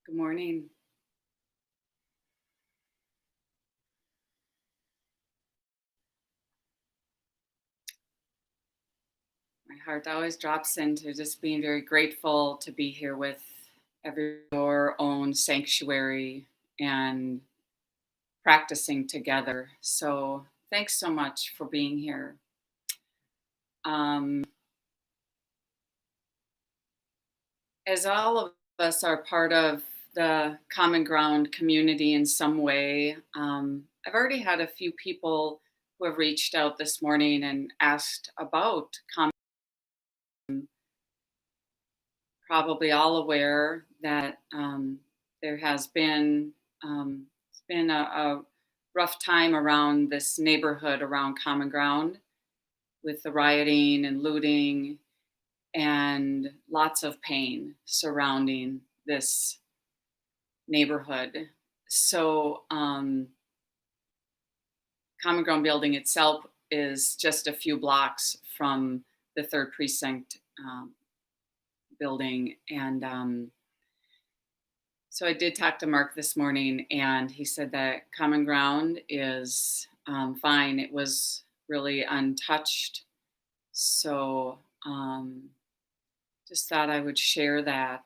Good morning. My heart always drops into just being very grateful to be here with your own sanctuary and practicing together. So thanks so much for being here. Um, as all of us are part of the Common Ground community in some way, I've already had a few people who have reached out this morning and asked about probably all aware that there has been it's been a rough time around this neighborhood around Common Ground with the rioting and looting and lots of pain surrounding this neighborhood. So Common Ground building itself is just a few blocks from the third precinct building and so I did talk to Mark this morning, and he said that Common Ground is fine. It was really untouched. So just thought I would share that.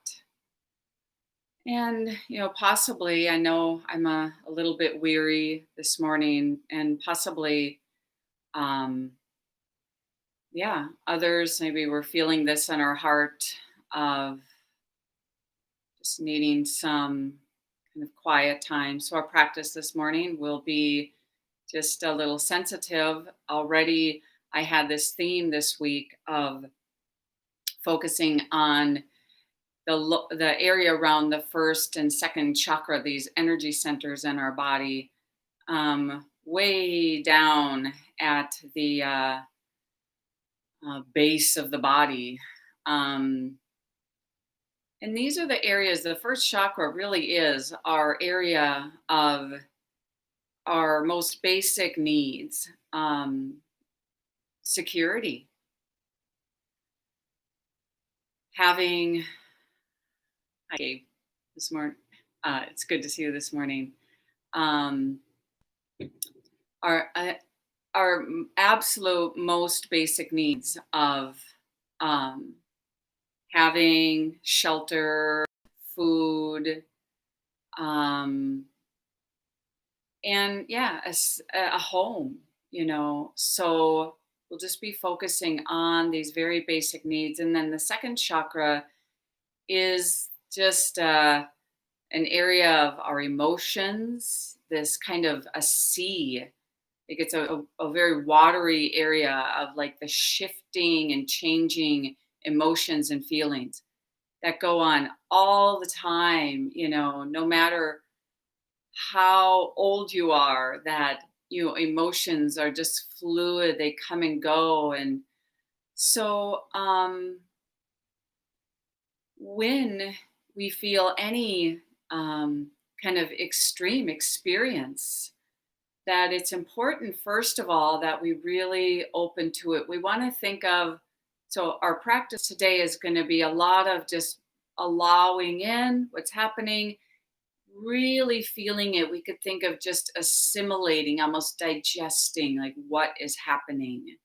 And, possibly, I know I'm a little bit weary this morning, and possibly, um, yeah, others maybe we're feeling this in our heart of just needing some kind of quiet time. So our practice this morning will be just a little sensitive. Already, I had this theme this week of focusing on the area around the first and second chakra, these energy centers in our body, way down at the base of the body. Um, And these are the areas, the first chakra really is our area of our most basic needs, security, having, hi, this morning, it's good to see you this morning. Um, our, uh, our absolute most basic needs of um, having shelter, food, um, and yeah, a home, so we'll just be focusing on these very basic needs. And then the second chakra is just an area of our emotions, this kind of a sea. Like it's a very watery area of like the shifting and changing emotions and feelings that go on all the time, no matter how old you are, that emotions are just fluid, they come and go. And so when we feel any kind of extreme experience, that it's important first of all that we really open to it. We want to think of, so our practice today is going to be a lot of just allowing in what's happening, really feeling it. We could think of just assimilating, almost digesting, like what is happening.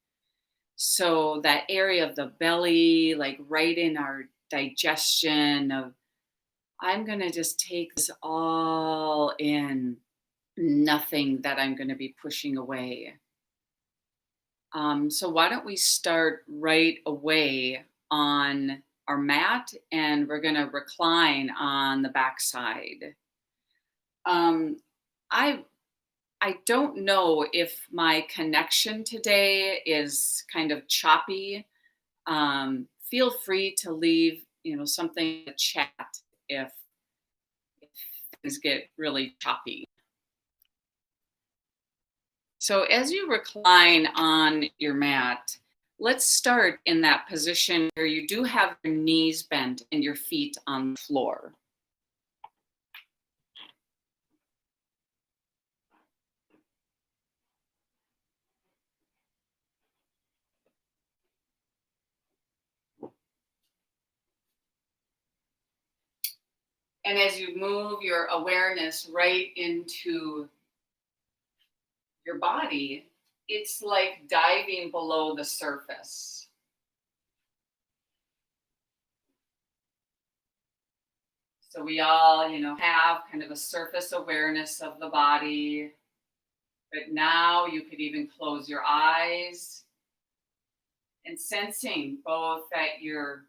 So that area of the belly, like right in our digestion of, I'm going to just take this all in, nothing that I'm going to be pushing away. So why don't we start right away on our mat, and we're going to recline on the backside. Um, I I don't know if my connection today is kind of choppy. Feel free to leave, something in the chat if things get really choppy. So as you recline on your mat, let's start in that position where you do have your knees bent and your feet on the floor. And as you move your awareness right into your body, it's like diving below the surface. So we all, have kind of a surface awareness of the body, but now you could even close your eyes and sensing both that you're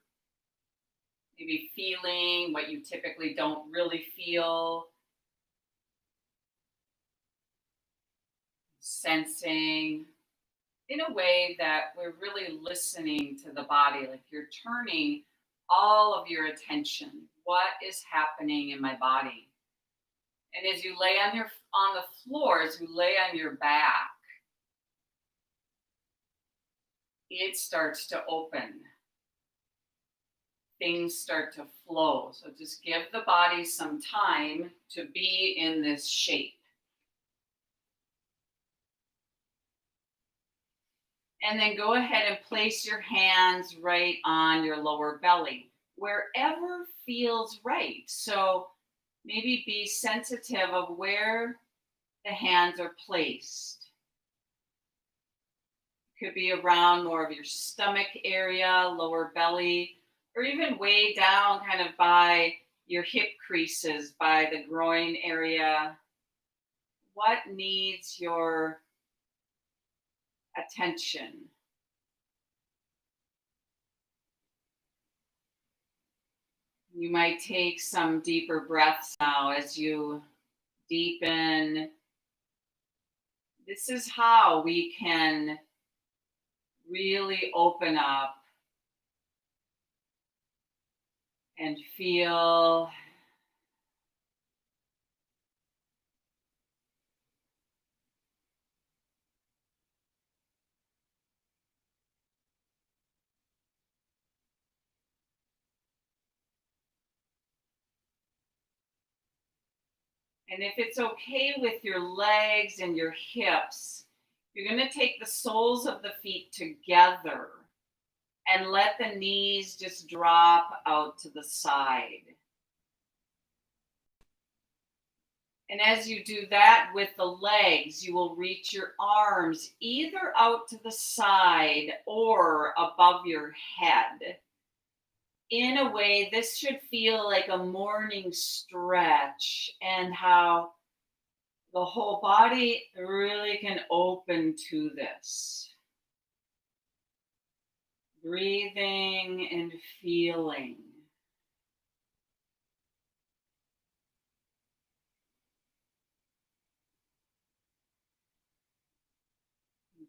maybe feeling what you typically don't really feel, sensing in a way that we're really listening to the body, like you're turning all of your attention. What is happening in my body? And as you lay on the floor, as you lay on your back, it starts to open. Things start to flow. So just give the body some time to be in this shape. And then go ahead and place your hands right on your lower belly, wherever feels right. So maybe be sensitive of where the hands are placed. Could be around more of your stomach area, lower belly, or even way down kind of by your hip creases, by the groin area. What needs your attention? You might take some deeper breaths now as you deepen. This is how we can really open up and feel and if it's okay with your legs and your hips, you're going to take the soles of the feet together and let the knees just drop out to the side. And as you do that with the legs, you will reach your arms either out to the side or above your head. In a way, this should feel like a morning stretch, and how the whole body really can open to this. Breathing and feeling.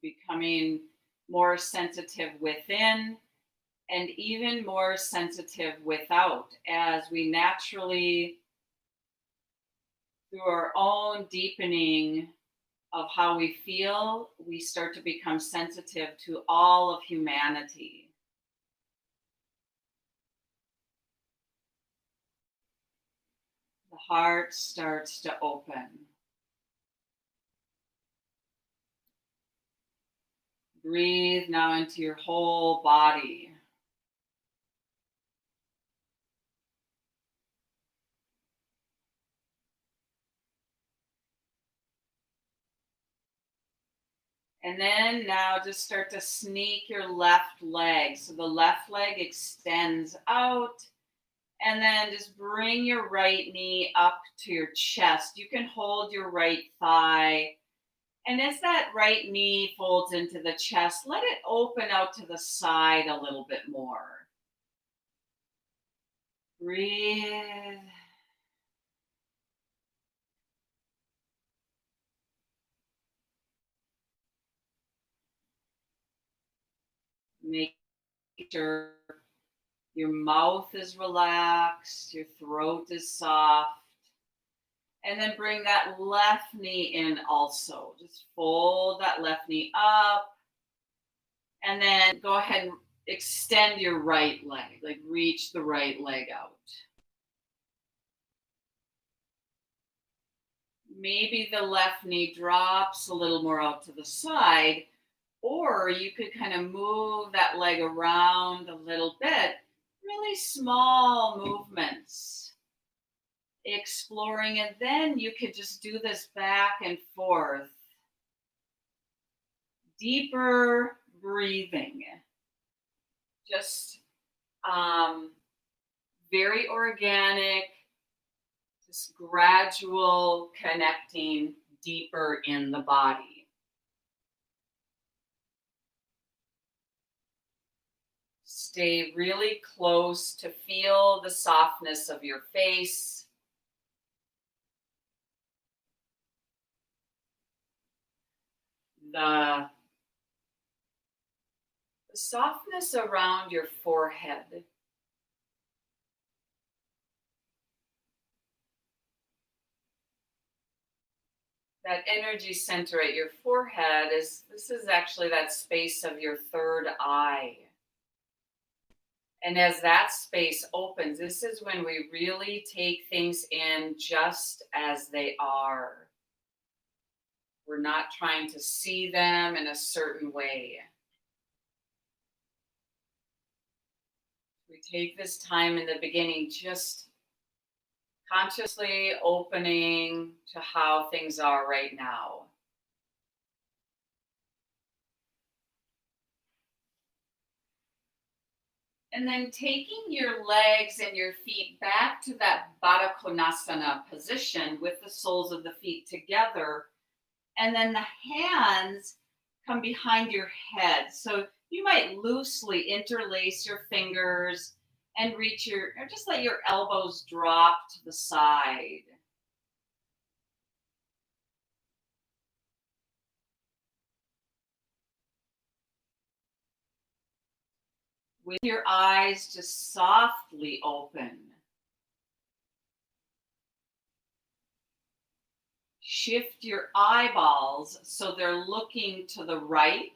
Becoming more sensitive within and even more sensitive without, as we naturally, through our own deepening of how we feel, we start to become sensitive to all of humanity. The heart starts to open. Breathe now into your whole body. And then now just start to sneak your left leg. So the left leg extends out. And then just bring your right knee up to your chest. You can hold your right thigh. And as that right knee folds into the chest, let it open out to the side a little bit more. Breathe. Make sure your mouth is relaxed, your throat is soft. And then bring that left knee in also. Just fold that left knee up. And then go ahead and extend your right leg, like reach the right leg out. Maybe the left knee drops a little more out to the side, or you could kind of move that leg around a little bit. Really small movements. exploring, and then you could just do this back and forth. Deeper breathing, just um, very organic, just gradual connecting deeper in the body. Stay really close to feel the softness of your face, the softness around your forehead. That energy center at your forehead is actually that space of your third eye. And as that space opens, this is when we really take things in just as they are. We're not trying to see them in a certain way. We take this time in the beginning just consciously opening to how things are right now. And then taking your legs and your feet back to that Baddha Konasana position with the soles of the feet together. And then the hands come behind your head. So you might loosely interlace your fingers and or just let your elbows drop to the side. With your eyes just softly open. Shift your eyeballs so they're looking to the right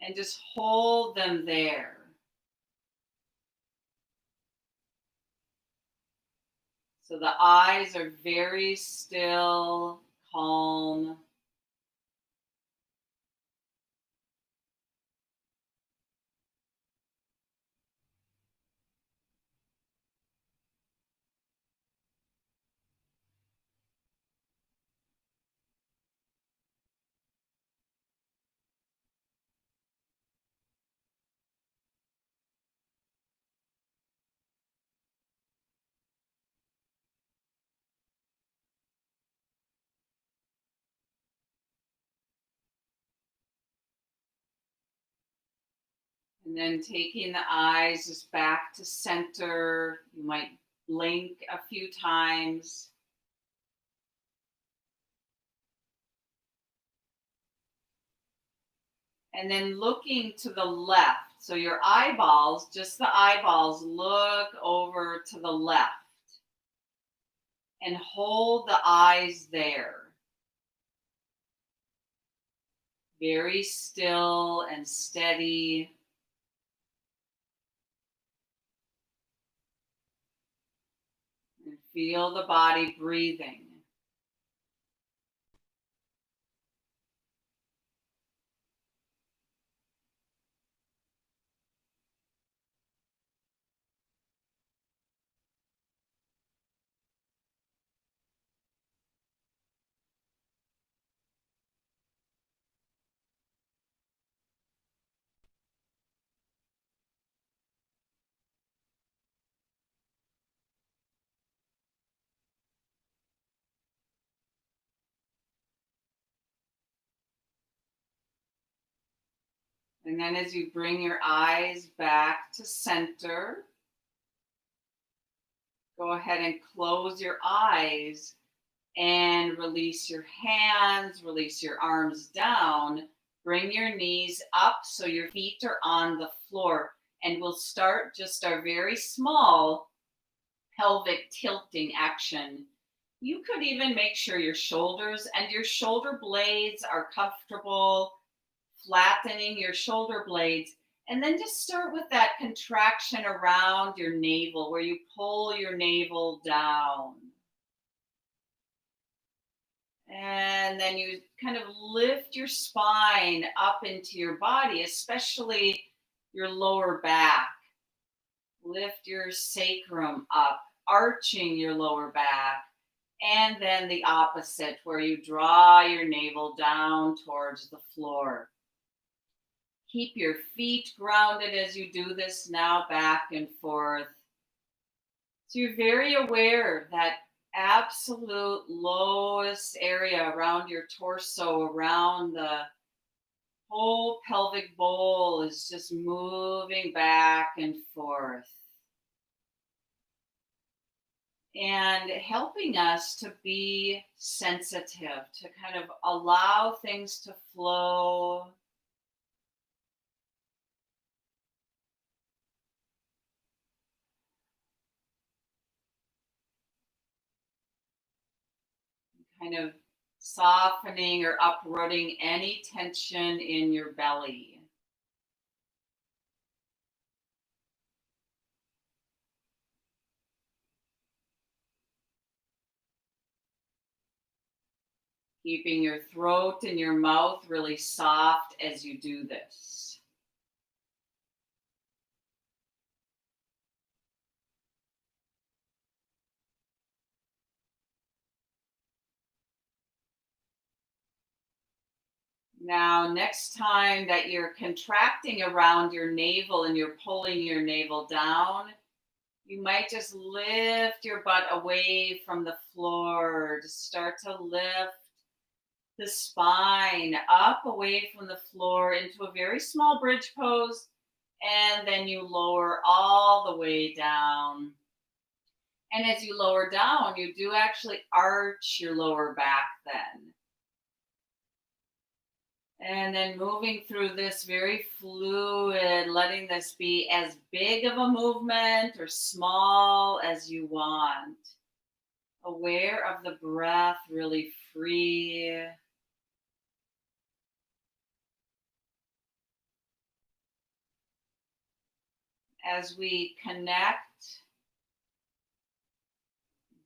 and just hold them there. So the eyes are very still, calm. And then taking the eyes just back to center. You might blink a few times. And then looking to the left. So your eyeballs, just the eyeballs, look over to the left and hold the eyes there. Very still and steady. And feel the body breathing. And then as you bring your eyes back to center, go ahead and close your eyes and release your hands, release your arms down. Bring your knees up so your feet are on the floor. And we'll start just our very small pelvic tilting action. You could even make sure your shoulders and your shoulder blades are comfortable, flattening your shoulder blades. And then just start with that contraction around your navel where you pull your navel down. And then you kind of lift your spine up into your body, especially your lower back. Lift your sacrum up, arching your lower back. And then the opposite, where you draw your navel down towards the floor. Keep your feet grounded as you do this now, back and forth. So you're very aware of that absolute lowest area around your torso, around the whole pelvic bowl is just moving back and forth. And helping us to be sensitive, to kind of allow things to flow. Kind of softening or uprooting any tension in your belly. Keeping your throat and your mouth really soft as you do this. Now, next time that you're contracting around your navel and you're pulling your navel down, you might just lift your butt away from the floor. Just start to lift the spine up away from the floor into a very small bridge pose. And then you lower all the way down. And as you lower down, you do actually arch your lower back then. And then moving through this very fluid, letting this be as big of a movement or small as you want. Aware of the breath, really free. As we connect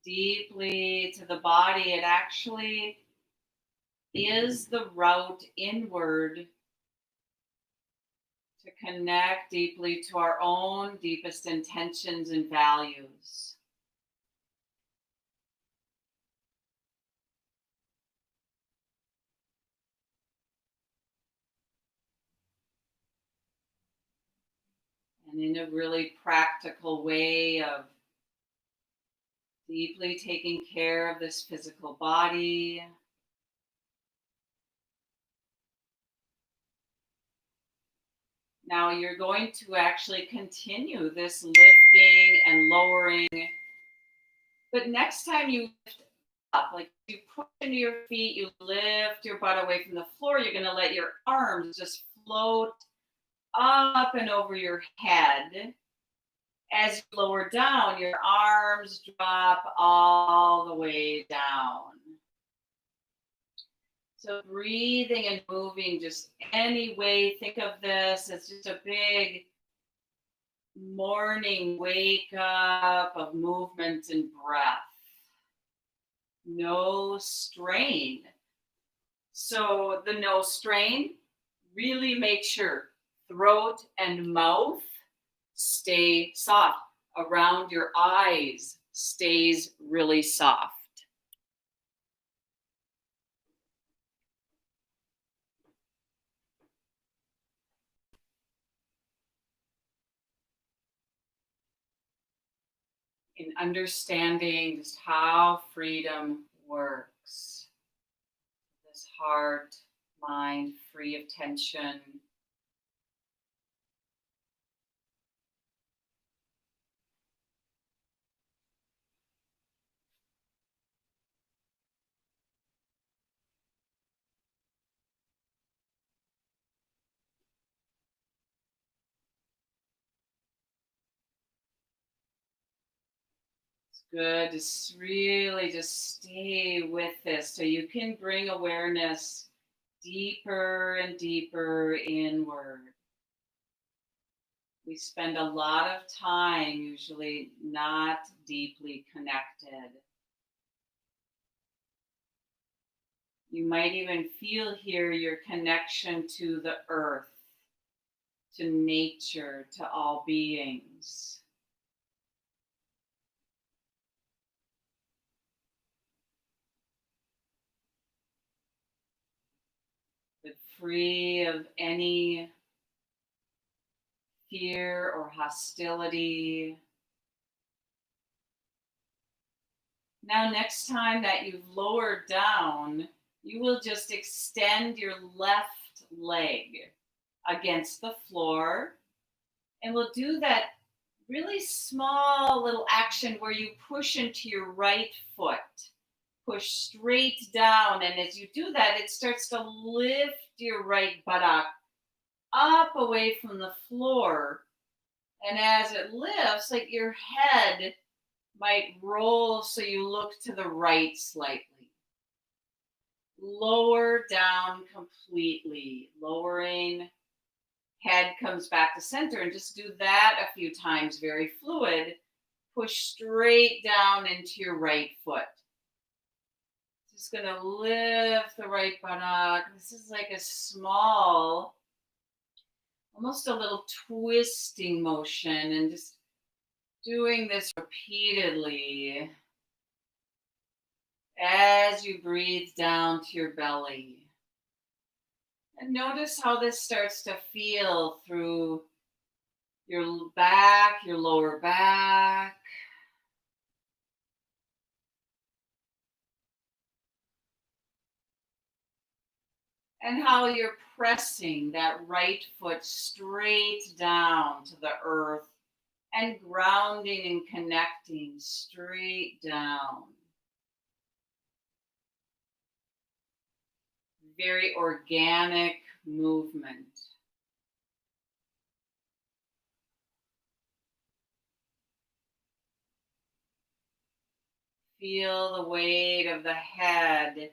deeply to the body, it actually is the route inward to connect deeply to our own deepest intentions and values. And in a really practical way of deeply taking care of this physical body. Now you're going to actually continue this lifting and lowering. But next time you lift up, like you push into your feet, you lift your butt away from the floor, you're going to let your arms just float up and over your head. As you lower down, your arms drop all the way down. So breathing and moving just any way, think of this as just a big morning wake up of movement and breath. No strain. So the no strain, really make sure throat and mouth stay soft. Around your eyes stays really soft. In understanding just how freedom works. This heart, mind free of tension. It's good to really just stay with this so you can bring awareness deeper and deeper inward. We spend a lot of time usually not deeply connected. You might even feel here your connection to the earth, to nature, to all beings. free of any fear or hostility. Now, next time that you've lowered down, you will just extend your left leg against the floor. And we'll do that really small little action where you push into your right foot. Push straight down. And as you do that, it starts to lift your right buttock up away from the floor. And as it lifts, like your head might roll so you look to the right slightly. Lower down completely. Lowering. Head comes back to center, and just do that a few times, very fluid. Push straight down into your right foot. Just going to lift the right buttock. This is like a small, almost a little twisting motion, and just doing this repeatedly as you breathe down to your belly. And notice how this starts to feel through your back, your lower back. And how you're pressing that right foot straight down to the earth and grounding and connecting straight down. Very organic movement. Feel the weight of the head,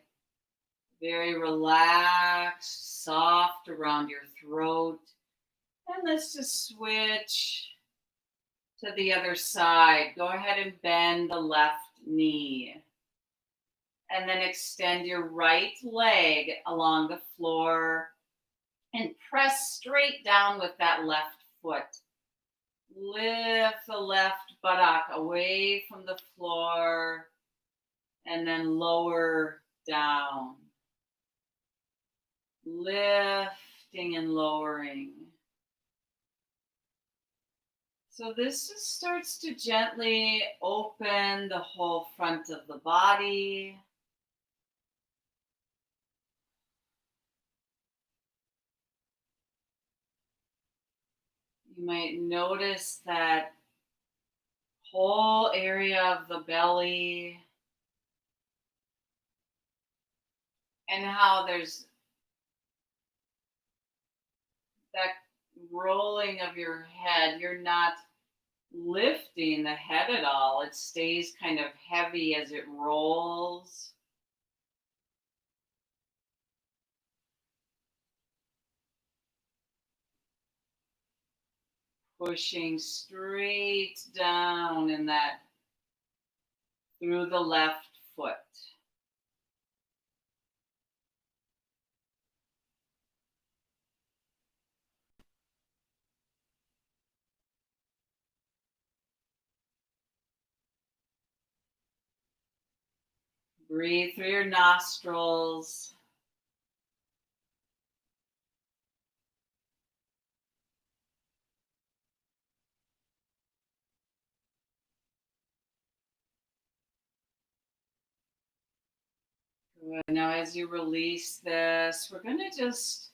very relaxed, soft around your throat. And let's just switch to the other side. Go ahead and bend the left knee. And then extend your right leg along the floor and press straight down with that left foot. Lift the left buttock away from the floor and then lower down. Lifting and lowering. So this just starts to gently open the whole front of the body. You might notice that whole area of the belly and how there's that rolling of your head. You're not lifting the head at all. It stays kind of heavy as it rolls. Pushing straight down in that through the left foot. Breathe through your nostrils. Good. Now, as you release this, we're going to just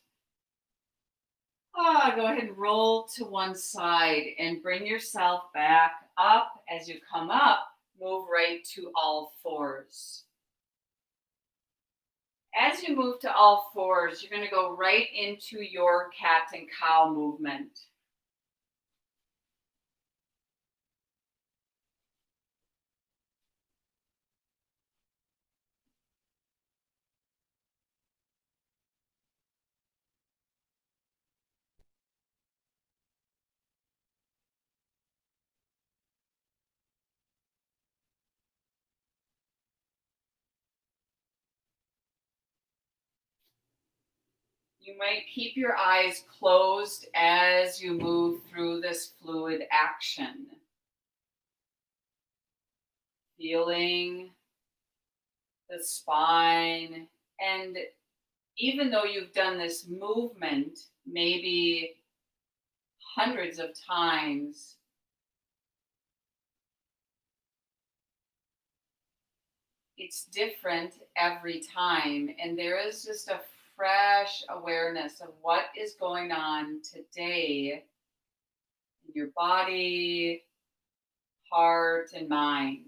go ahead and roll to one side and bring yourself back up. As you come up, move right to all fours. As you move to all fours, you're going to go right into your cat and cow movement. You might keep your eyes closed as you move through this fluid action. Feeling the spine and even though you've done this movement maybe hundreds of times, it's different every time. And there is just a fresh awareness of what is going on today in your body, heart, and mind.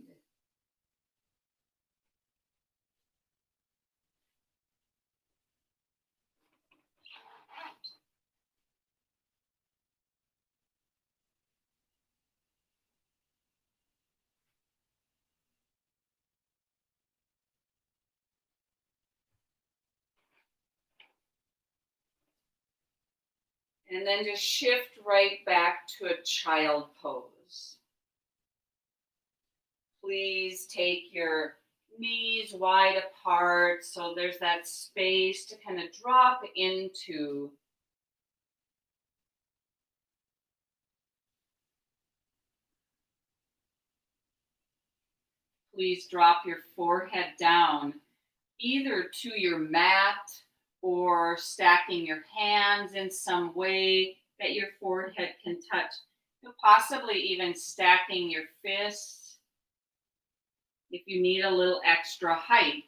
And then just shift right back to a child pose. Please take your knees wide apart so there's that space to kind of drop into. Please drop your forehead down, either to your mat or stacking your hands in some way that your forehead can touch. Possibly even stacking your fists if you need a little extra height.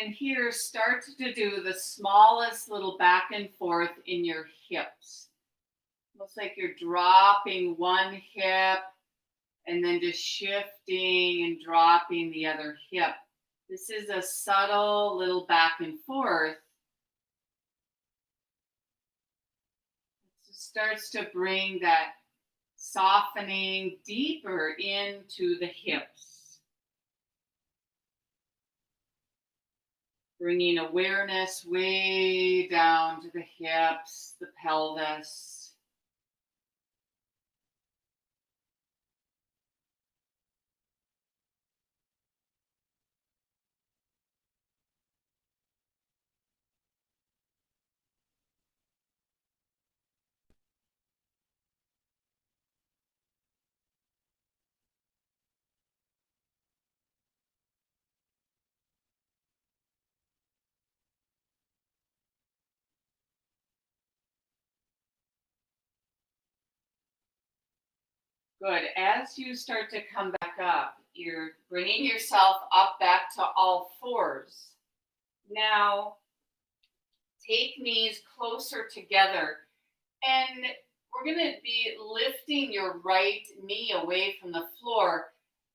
And here, start to do the smallest little back and forth in your hips. Looks like you're dropping one hip and then just shifting and dropping the other hip. This is a subtle little back and forth. It starts to bring that softening deeper into the hips. Bringing awareness way down to the hips, the pelvis. Good. As you start to come back up, you're bringing yourself up back to all fours. Now, take knees closer together, and we're going to be lifting your right knee away from the floor,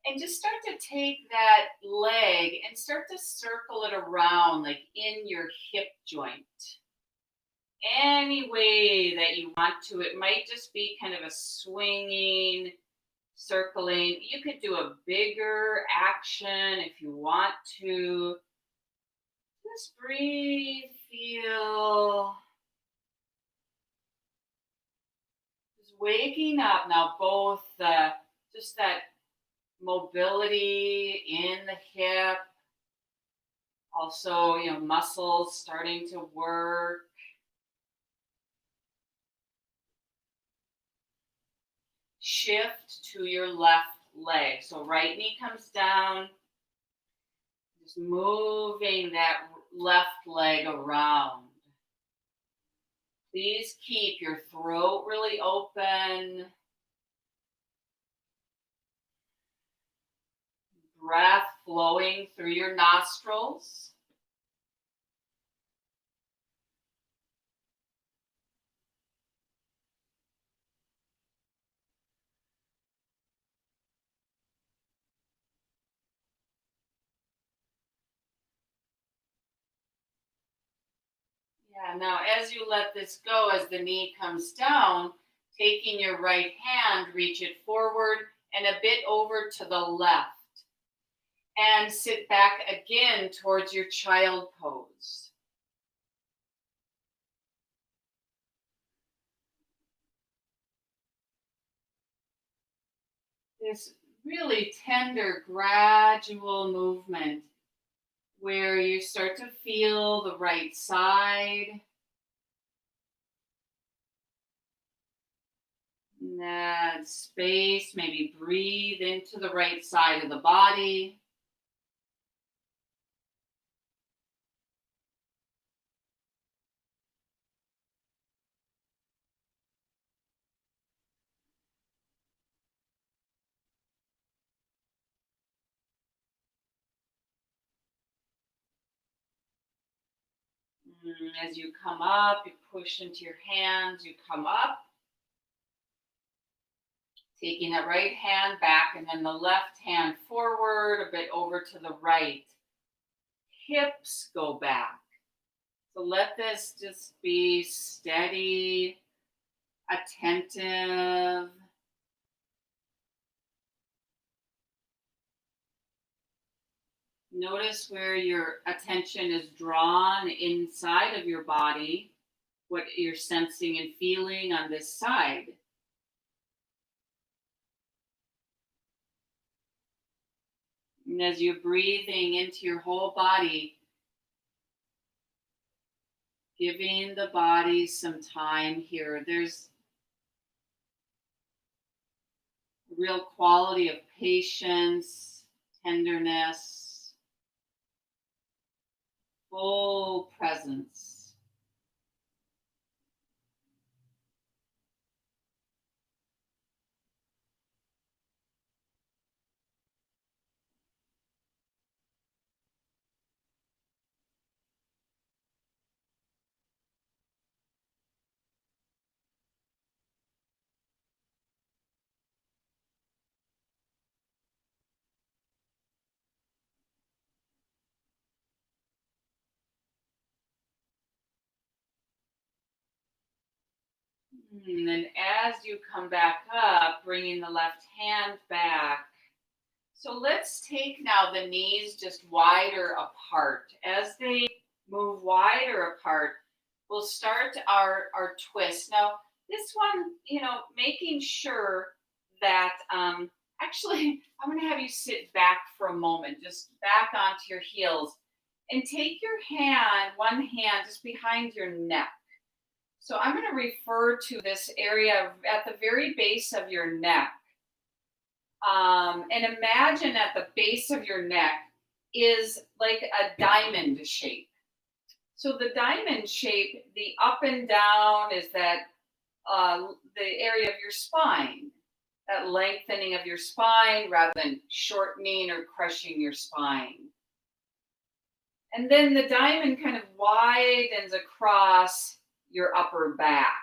and just start to take that leg and start to circle it around like in your hip joint. Any way that you want to. It might just be kind of a swinging, circling. You could do a bigger action if you want to. Just breathe, feel. Just waking up now, both just that mobility in the hip, also, muscles starting to work. Shift to your left leg. So right knee comes down, just moving that left leg around. Please keep your throat really open. Breath flowing through your nostrils. Yeah, now as you let this go, as the knee comes down, taking your right hand, reach it forward and a bit over to the left. And sit back again towards your child pose. This really tender, gradual movement where you start to feel the right side. That space, maybe breathe into the right side of the body. As you come up, you push into your hands, you come up, taking that right hand back and then the left hand forward, a bit over to the right. Hips go back. So let this just be steady, attentive. Notice where your attention is drawn inside of your body, what you're sensing and feeling on this side. And as you're breathing into your whole body, giving the body some time here. There's a real quality of patience, tenderness, full presence. And then as you come back up, bringing the left hand back. So let's take now the knees just wider apart. As they move wider apart, we'll start our twist. Now, this one, making sure that actually, I'm going to have you sit back for a moment, just back onto your heels, and take your hand, one hand, just behind your neck. So I'm going to refer to this area at the very base of your neck. And imagine at the base of your neck is like a diamond shape. So the diamond shape, the up and down is that the area of your spine, that lengthening of your spine rather than shortening or crushing your spine. And then the diamond kind of widens across your upper back.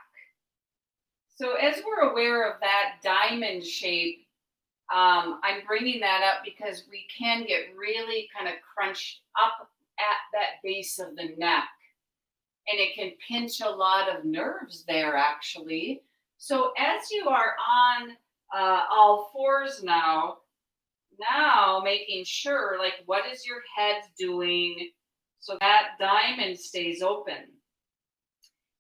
So as we're aware of that diamond shape, I'm bringing that up because we can get really kind of crunched up at that base of the neck. And it can pinch a lot of nerves there, actually. So as you are on all fours now making sure, like, what is your head doing so that diamond stays open.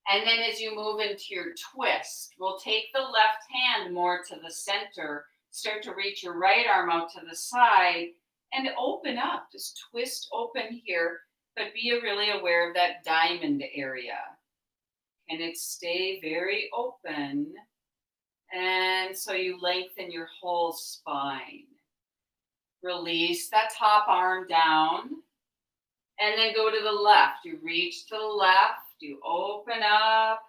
And then as you move into your twist, we'll take the left hand more to the center, start to reach your right arm out to the side and open up, just twist open here, but be really aware of that diamond area. And it stay very open. And so you lengthen your whole spine. Release that top arm down. And then go to the left. You reach to the left. You open up.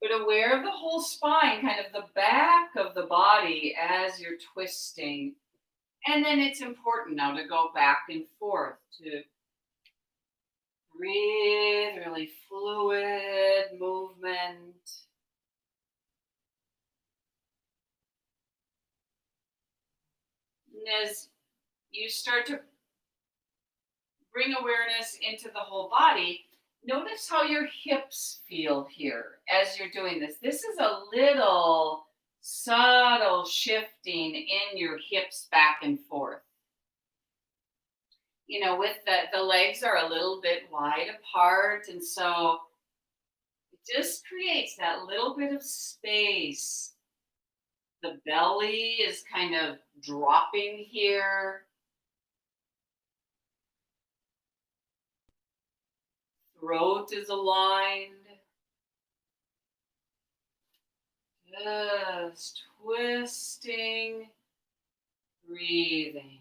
But aware of the whole spine, kind of the back of the body as you're twisting. And then it's important now to go back and forth to breathe, really fluid movement. And as you start to bring awareness into the whole body, notice how your hips feel here as you're doing this. This is a little subtle shifting in your hips back and forth. With the legs are a little bit wide apart, and so it just creates that little bit of space The belly is kind of dropping here. Throat is aligned. Just twisting, breathing.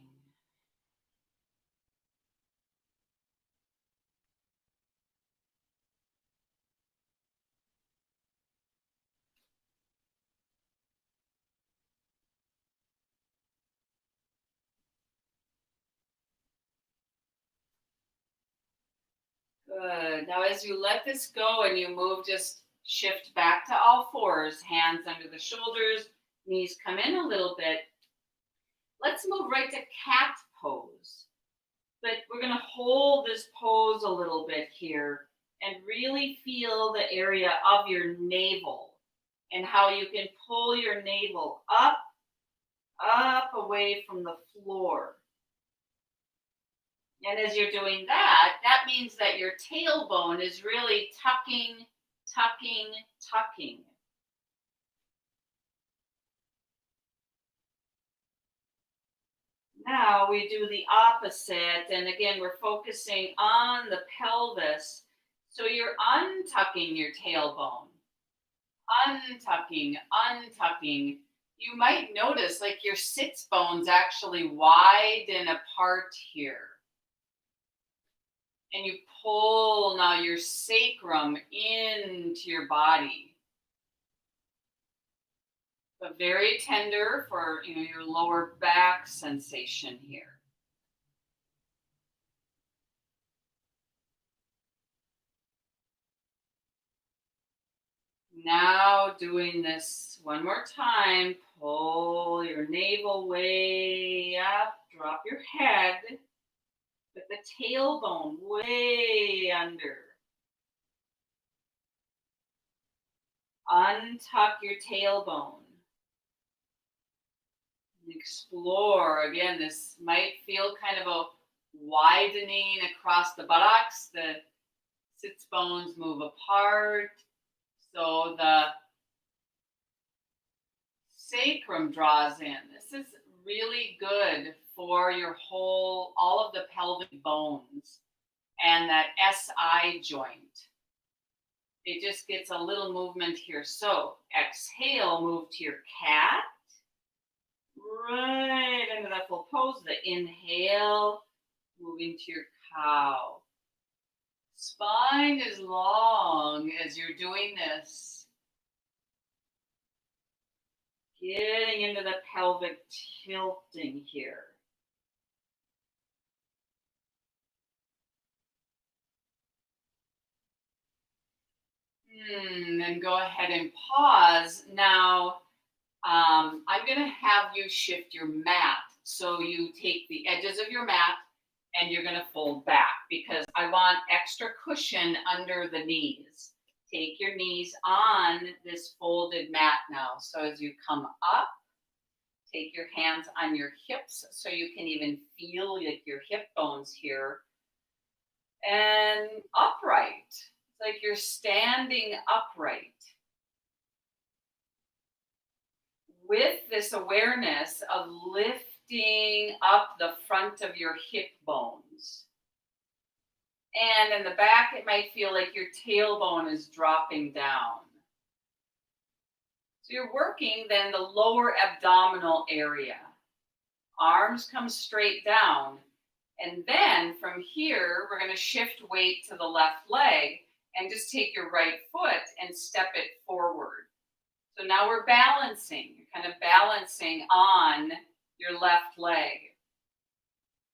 Good. Now, as you let this go and you move, just shift back to all fours, hands under the shoulders, knees come in a little bit. Let's move right to cat pose. But we're going to hold this pose a little bit here and really feel the area of your navel and how you can pull your navel up, up away from the floor. And as you're doing that, that means that your tailbone is really tucking, tucking, tucking. Now we do the opposite. And again, we're focusing on the pelvis. So you're untucking your tailbone, untucking, untucking. You might notice like your sits bones actually widen apart here. And you pull now your sacrum into your body. But very tender for your lower back sensation here. Now doing this one more time. Pull your navel way up, drop your head, with the tailbone way under. Untuck your tailbone. Explore. Again, this might feel kind of a widening across the buttocks. The sits bones move apart. So the sacrum draws in. This is really good for your all of the pelvic bones and that SI joint. It just gets a little movement here. So exhale, move to your cat. Right into that full pose. The inhale, moving to your cow. Spine is long as you're doing this. Getting into the pelvic tilting here. Then go ahead and pause. Now, I'm going to have you shift your mat. So you take the edges of your mat and you're going to fold back because I want extra cushion under the knees. Take your knees on this folded mat now. So as you come up, take your hands on your hips so you can even feel your hip bones here. And upright. It's like you're standing upright. With this awareness of lifting up the front of your hip bones. And in the back, it might feel like your tailbone is dropping down. So you're working then the lower abdominal area. Arms come straight down. And then from here, we're going to shift weight to the left leg and just take your right foot and step it forward. So now we're balancing. You're kind of balancing on your left leg.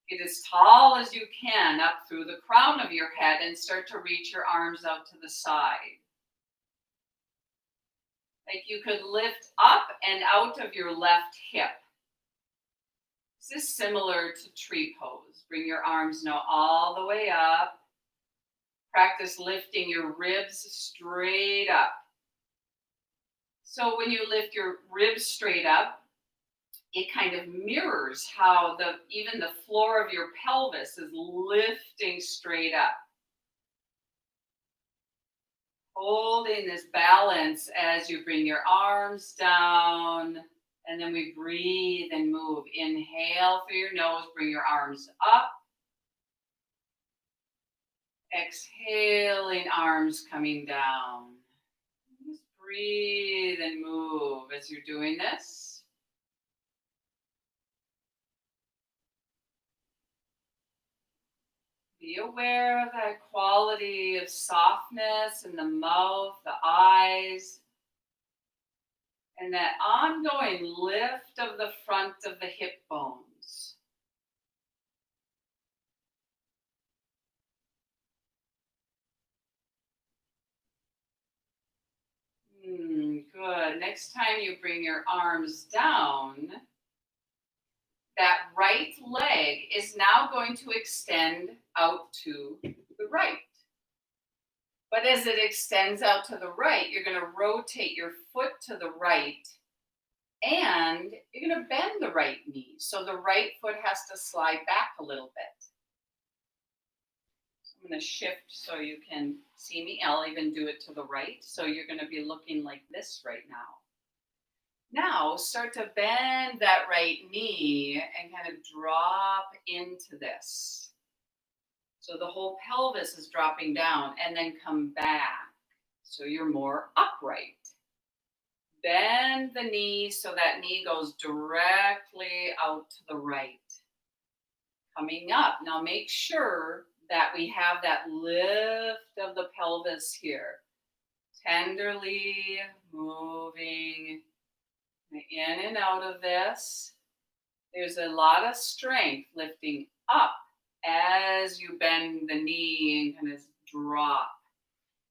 Get as tall as you can up through the crown of your head and start to reach your arms out to the side. Like you could lift up and out of your left hip. This is similar to tree pose. Bring your arms now all the way up. Practice lifting your ribs straight up. So when you lift your ribs straight up, it kind of mirrors how even the floor of your pelvis is lifting straight up. Holding this balance as you bring your arms down And then we breathe and move. Inhale through your nose, bring your arms up. Exhaling, arms coming down. Just breathe and move as you're doing this. Be aware of that quality of softness in the mouth, the eyes, and that ongoing lift of the front of the hip bones. Good. Next time you bring your arms down, that right leg is now going to extend out to the right. But as it extends out to the right, you're going to rotate your foot to the right and you're going to bend the right knee. So the right foot has to slide back a little bit. I'm going to shift so you can see me. I'll even do it to the right. So you're going to be looking like this right now. Now start to bend that right knee and kind of drop into this. So the whole pelvis is dropping down and then come back. So you're more upright. Bend the knee so that knee goes directly out to the right. Coming up. Now make sure that we have that lift of the pelvis here. Tenderly moving in and out of this. There's a lot of strength lifting up as you bend the knee and kind of drop.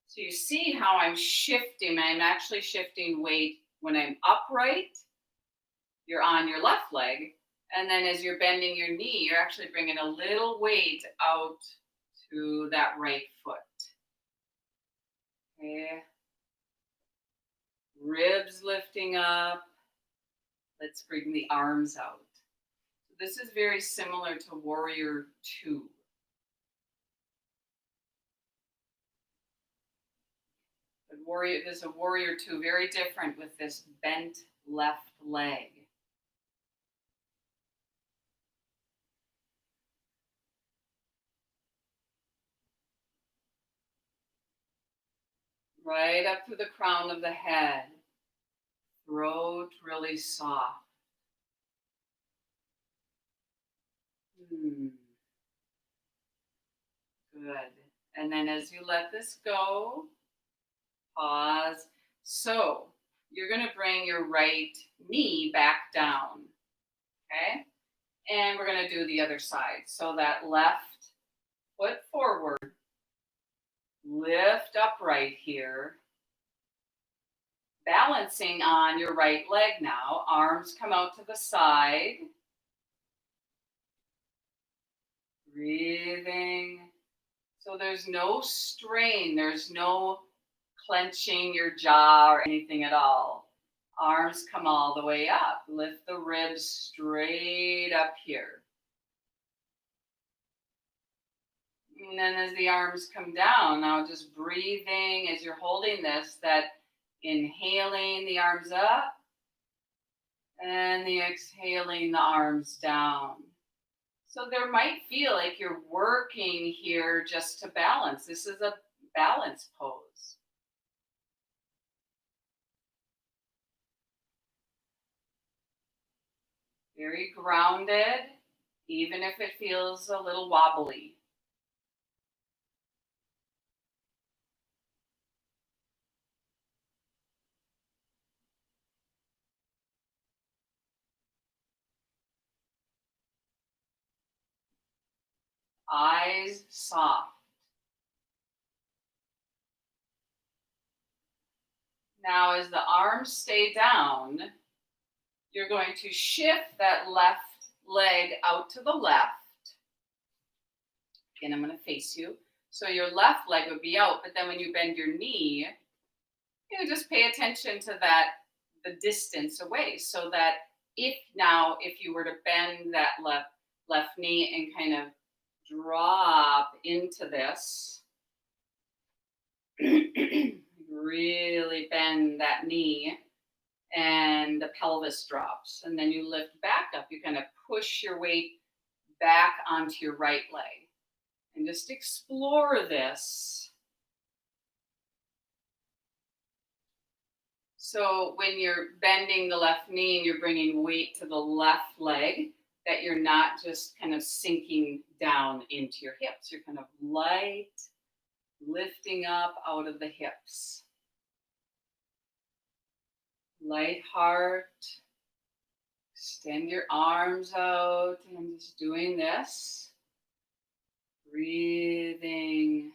So you see how I'm shifting. I'm actually shifting weight when I'm upright. You're on your left leg. And then as you're bending your knee, you're actually bringing a little weight out to that right foot. Okay. Ribs lifting up. Let's bring the arms out. This is very similar to Warrior 2. But there's a Warrior 2, very different with this bent left leg. Right up to the crown of the head. Throat really soft. Good. And then as you let this go, pause. So you're going to bring your right knee back down. Okay? And we're going to do the other side. So that left foot forward. Lift upright here. Balancing on your right leg now. Arms come out to the side. Breathing. So there's no strain. There's no clenching your jaw or anything at all. Arms come all the way up. Lift the ribs straight up here. And then as the arms come down, now just breathing as you're holding this, that inhaling the arms up and the exhaling the arms down. So there might feel like you're working here just to balance. This is a balance pose. Very grounded, even if it feels a little wobbly. Eyes soft. Now, as the arms stay down, you're going to shift that left leg out to the left. Again, I'm going to face you. So your left leg would be out, but then when you bend your knee, just pay attention to that, the distance away, so that if you were to bend that left knee and kind of drop into this, really bend that knee. and the pelvis drops. And then you lift back up. You kind of push your weight back onto your right leg and just explore this. So when you're bending the left knee and you're bringing weight to the left leg, that you're not just kind of sinking down into your hips. You're kind of light, lifting up out of the hips. Light heart. Extend your arms out and just doing this. Breathing.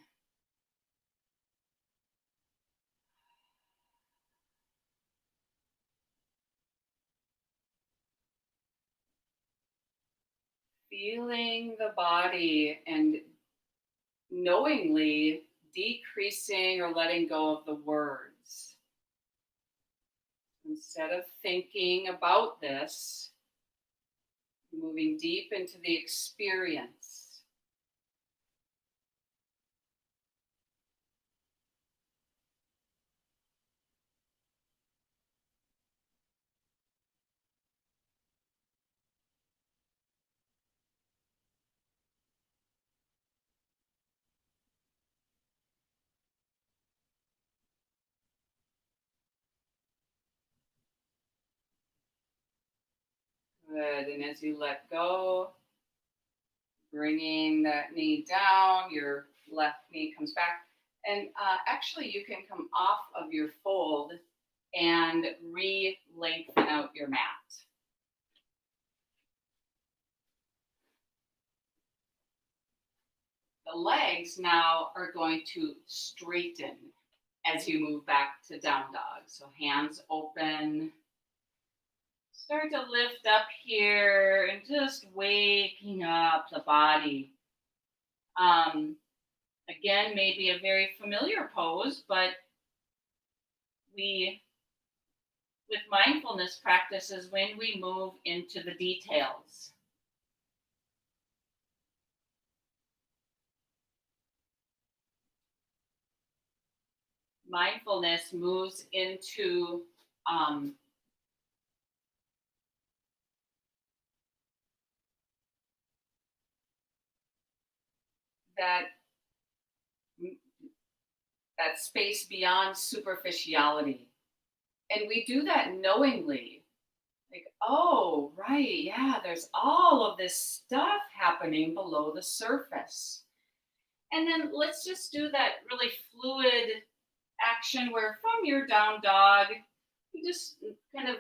Feeling the body and knowingly decreasing or letting go of the words. Instead of thinking about this, moving deep into the experience. Good. And as you let go, bringing that knee down, your left knee comes back. And actually, you can come off of your fold and re-lengthen out your mat. The legs now are going to straighten as you move back to down dog. So hands open. Start to lift up here and just waking up the body. Again, maybe a very familiar pose, but with mindfulness practices, when we move into the details. Mindfulness moves into that space beyond superficiality. And we do that knowingly. Like, oh, right, yeah, there's all of this stuff happening below the surface. And then let's just do that really fluid action where from your down dog, you just kind of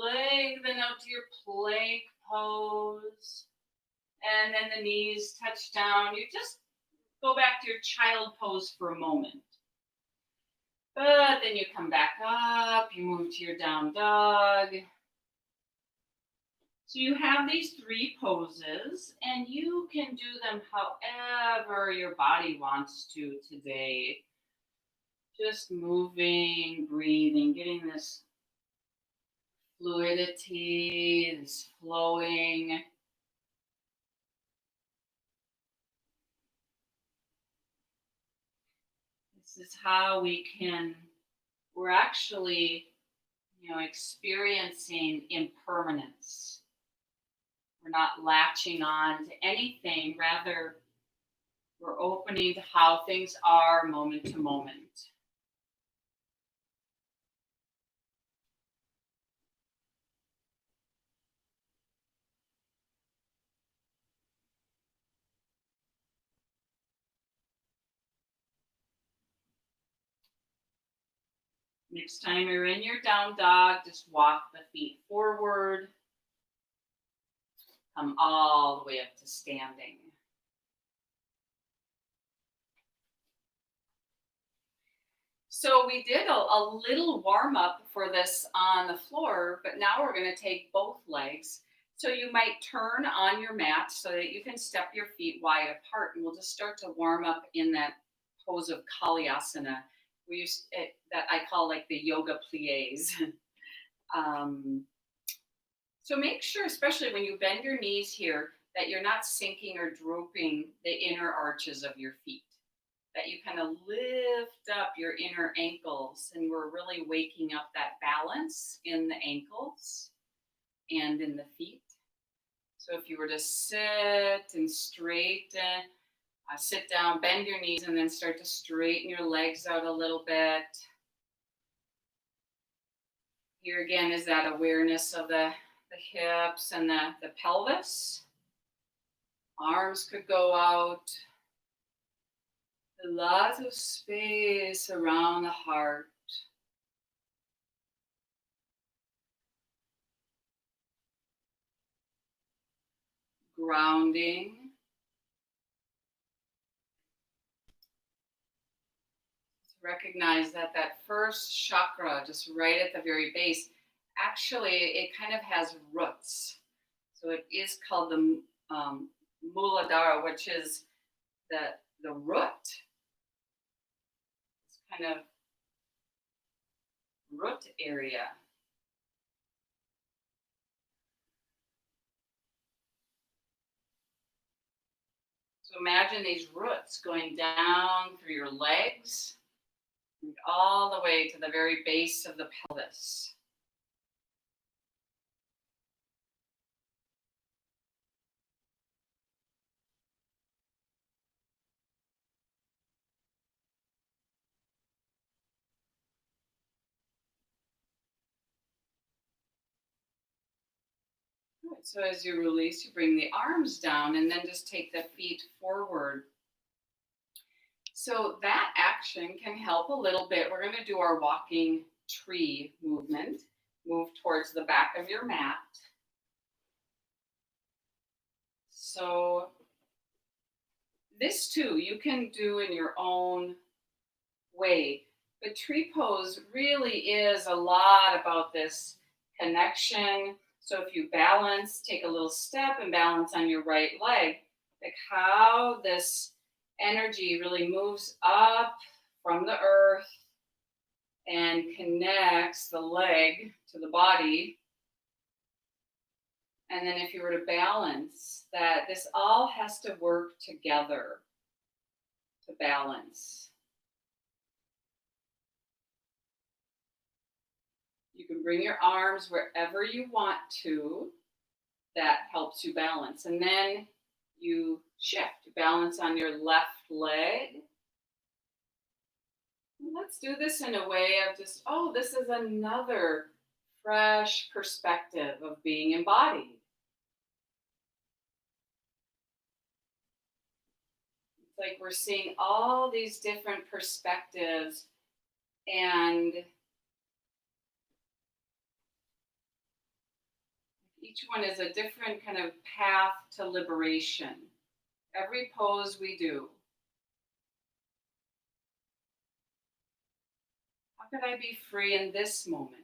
lengthen out to your plank pose. And then the knees touch down. You just go back to your child pose for a moment. But then you come back up, you move to your down dog. So you have these three poses, and you can do them however your body wants to today. Just moving, breathing, getting this fluidity, this flowing. This is how we're actually, experiencing impermanence. We're not latching on to anything, rather, we're opening to how things are moment to moment. Next time you're in your down dog, just walk the feet forward. Come all the way up to standing. So we did a little warm up for this on the floor, but now we're going to take both legs. So you might turn on your mat so that you can step your feet wide apart, and we'll just start to warm up in that pose of Kalyasana. We use it that I call like the yoga plies. So make sure, especially when you bend your knees here, that you're not sinking or drooping the inner arches of your feet. that you kind of lift up your inner ankles, and we're really waking up that balance in the ankles and in the feet. So if you were to sit and straighten, sit down, bend your knees, and then start to straighten your legs out a little bit. Here again is that awareness of the hips and the pelvis. Arms could go out. A lot of space around the heart. Grounding. Recognize that that first chakra, just right at the very base, actually it kind of has roots. So it is called the Muladhara, which is the root. It's kind of root area. So imagine these roots going down through your legs, all the way to the very base of the pelvis. Good. So as you release, you bring the arms down and then just take the feet forward. So that action can help a little bit. We're going to do our walking tree movement. Move towards the back of your mat. So this too, you can do in your own way. But tree pose really is a lot about this connection. So if you balance, take a little step and balance on your right leg, like how this energy really moves up from the earth and connects the leg to the body. And then if you were to balance that, this all has to work together to balance. You can bring your arms wherever you want to. That helps you balance. And then you shift. You balance on your left leg. Let's do this in a way of just, oh, this is another fresh perspective of being embodied. It's like we're seeing all these different perspectives, and each one is a different kind of path to liberation. Every pose we do. How could I be free in this moment?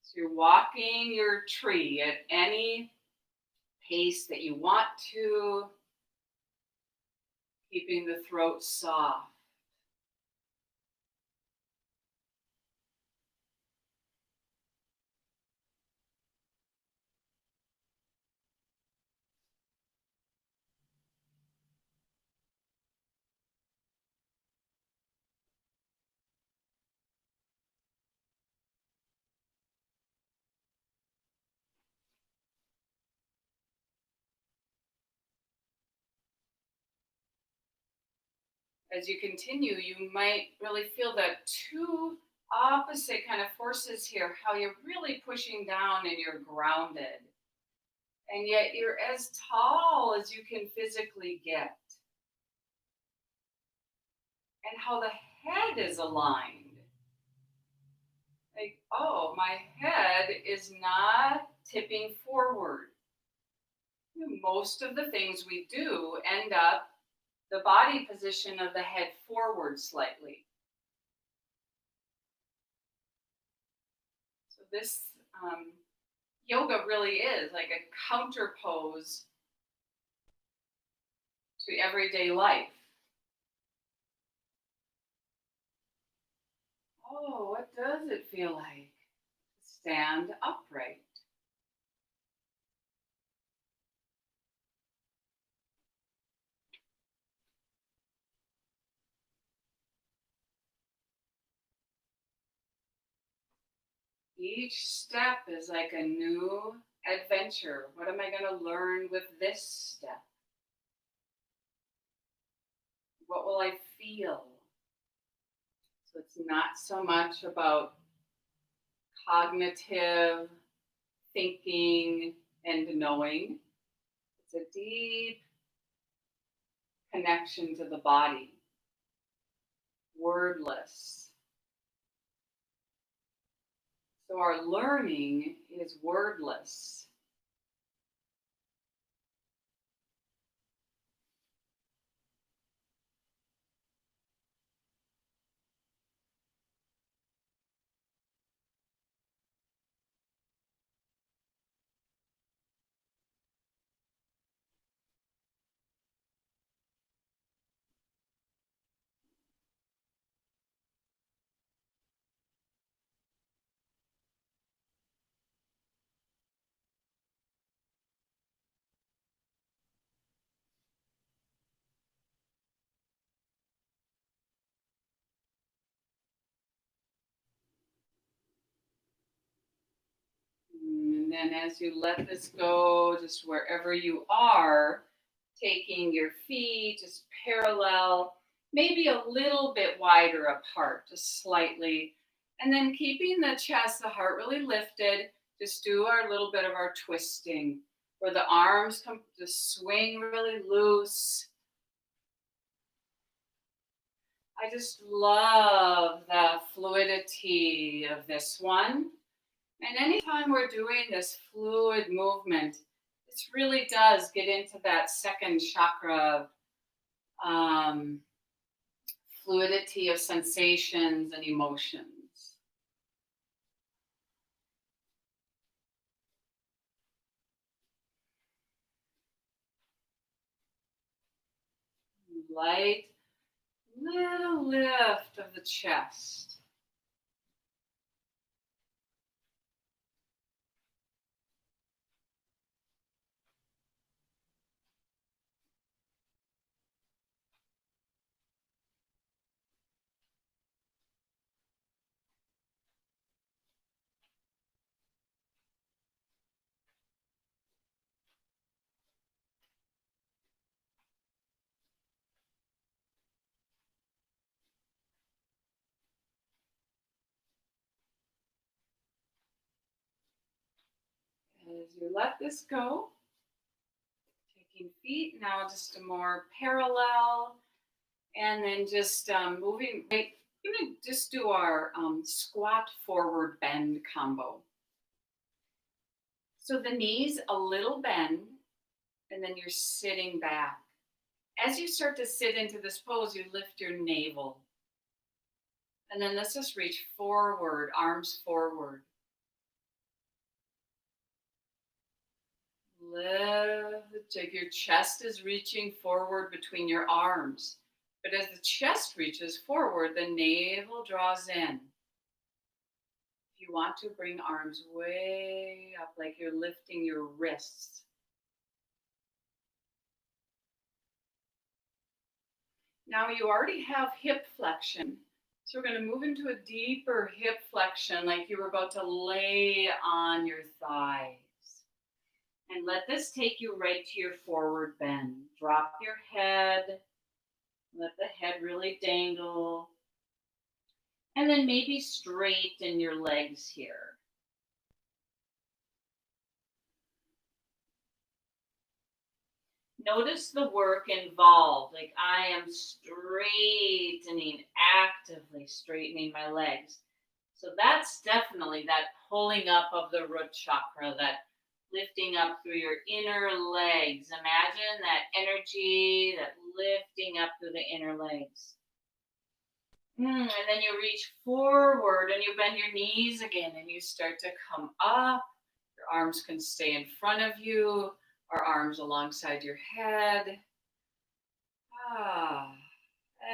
So you're walking your tree at any pace that you want to, keeping the throat soft. As you continue, you might really feel that two opposite kind of forces here, how you're really pushing down and you're grounded. And yet you're as tall as you can physically get. And how the head is aligned. Like, oh, my head is not tipping forward. Most of the things we do end up the body position of the head forward slightly. So this yoga really is like a counter pose to everyday life. Oh, what does it feel like to stand upright? Each step is like a new adventure. What am I going to learn with this step? What will I feel? So it's not so much about cognitive thinking and knowing. It's a deep connection to the body, wordless. So our learning is wordless. And then as you let this go, just wherever you are, taking your feet just parallel, maybe a little bit wider apart, just slightly. And then keeping the chest, the heart really lifted, just do our little bit of our twisting where the arms come to swing really loose. I just love the fluidity of this one. And anytime we're doing this fluid movement, this really does get into that second chakra um, fluidity of sensations and emotions. Light, little lift of the chest. As you let this go, taking feet now just a more parallel, and then just moving right. We're going to just do our squat forward bend combo. So the knees a little bend, and then you're sitting back. As you start to sit into this pose, you lift your navel. And then let's just reach forward, arms forward. Lift, like your chest is reaching forward between your arms. But as the chest reaches forward, the navel draws in. If you want to, bring arms way up, like you're lifting your wrists. Now you already have hip flexion. So we're going to move into a deeper hip flexion, like you were about to lay on your thighs. And let this take you right to your forward bend. Drop your head. Let the head really dangle. And then maybe straighten your legs here. Notice the work involved. Like I am straightening, actively straightening my legs. So that's definitely that pulling up of the root chakra, that lifting up through your inner legs. Imagine that energy, that lifting up through the inner legs. And then you reach forward and you bend your knees again and you start to come up. Your arms can stay in front of you, or arms alongside your head.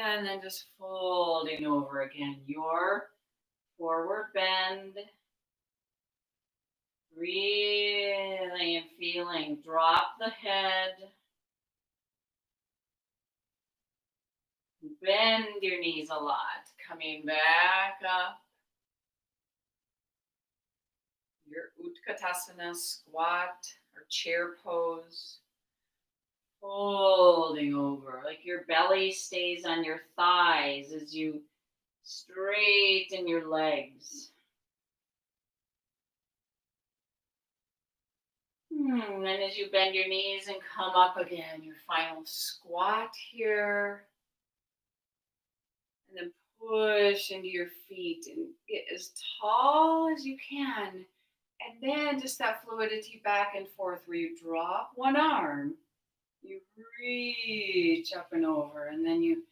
And then just folding over again. Your forward bend. Really and feeling. Drop the head. Bend your knees a lot. Coming back up. your Utkatasana squat or chair pose, folding over, like your belly stays on your thighs as you straighten your legs. And then as you bend your knees and come up again, your final squat here. And then push into your feet and get as tall as you can. And then just that fluidity back and forth where you drop one arm, you reach up and over, and then you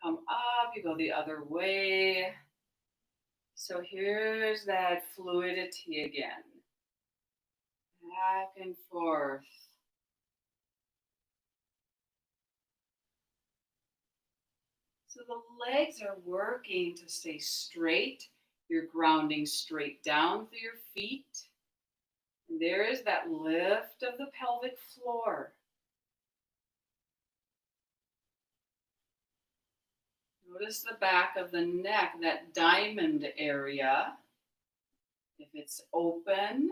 come up, you go the other way. So here's that fluidity again. Back and forth. So the legs are working to stay straight. You're grounding straight down through your feet. And there is that lift of the pelvic floor. Notice the back of the neck, that diamond area. If it's open,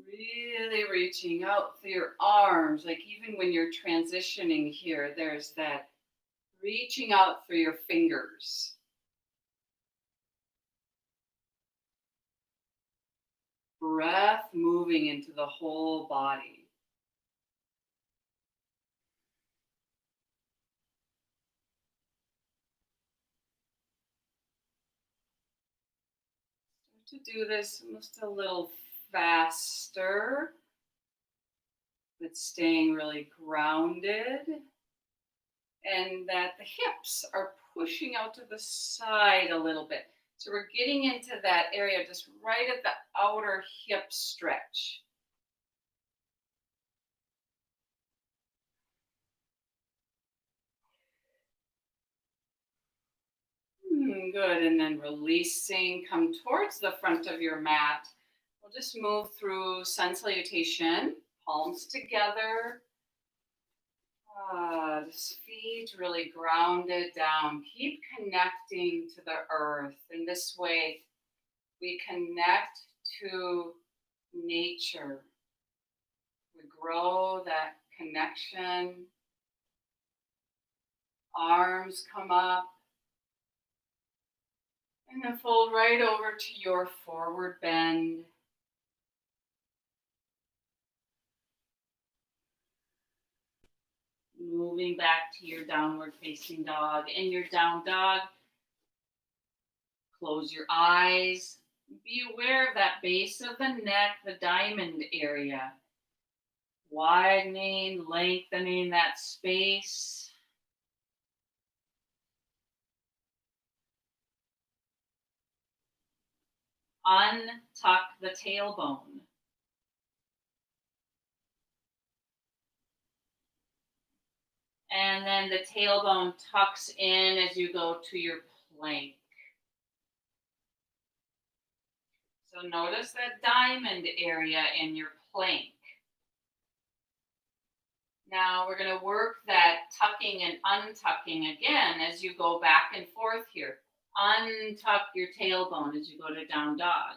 really reaching out through your arms. Like even when you're transitioning here, there's that reaching out through your fingers. Breath moving into the whole body. Start to do this just a little faster, but staying really grounded. And that the hips are pushing out to the side a little bit. So we're getting into that area just right at the outer hip stretch. Good. And then releasing, come towards the front of your mat. We'll just move through sun salutation, palms together. Just feet really grounded down. Keep connecting to the earth. In this way, we connect to nature. We grow that connection. Arms come up. And then fold right over to your forward bend. Moving back to your downward facing dog. In your down dog, close your eyes. Be aware of that base of the neck, the diamond area. Widening, lengthening that space. Untuck the tailbone. And then the tailbone tucks in as you go to your plank. So notice that diamond area in your plank. Now we're going to work that tucking and untucking again as you go back and forth here. Untuck your tailbone as you go to down dog.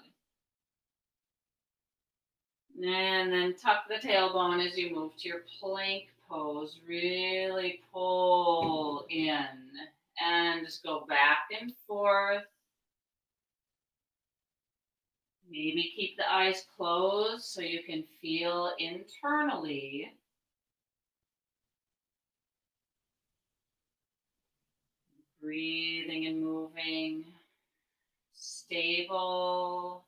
And then tuck the tailbone as you move to your plank pose. Really pull in and just go back and forth. Maybe keep the eyes closed so you can feel internally. Breathing and moving. Stable.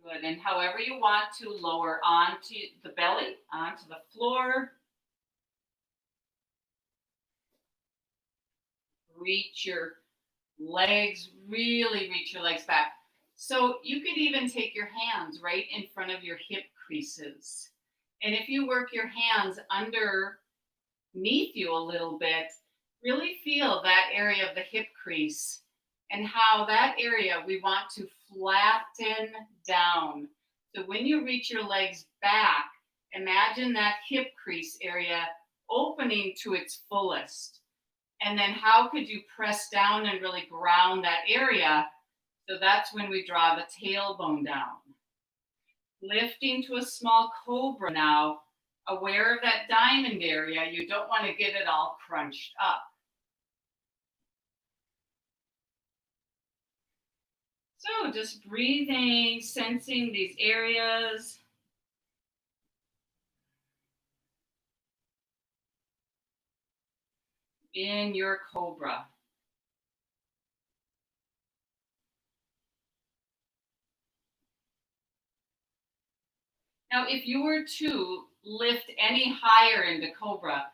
Good. And however you want to lower onto the belly, onto the floor. Reach your legs, really reach your legs back. So you could even take your hands right in front of your hip creases. And if you work your hands underneath you a little bit, really feel that area of the hip crease and how that area we want to flatten down. So when you reach your legs back, imagine that hip crease area opening to its fullest. And then how could you press down and really ground that area? So that's when we draw the tailbone down. Lifting to a small cobra now, aware of that diamond area. You don't want to get it all crunched up. So just breathing, sensing these areas. In your cobra. Now, if you were to lift any higher into cobra,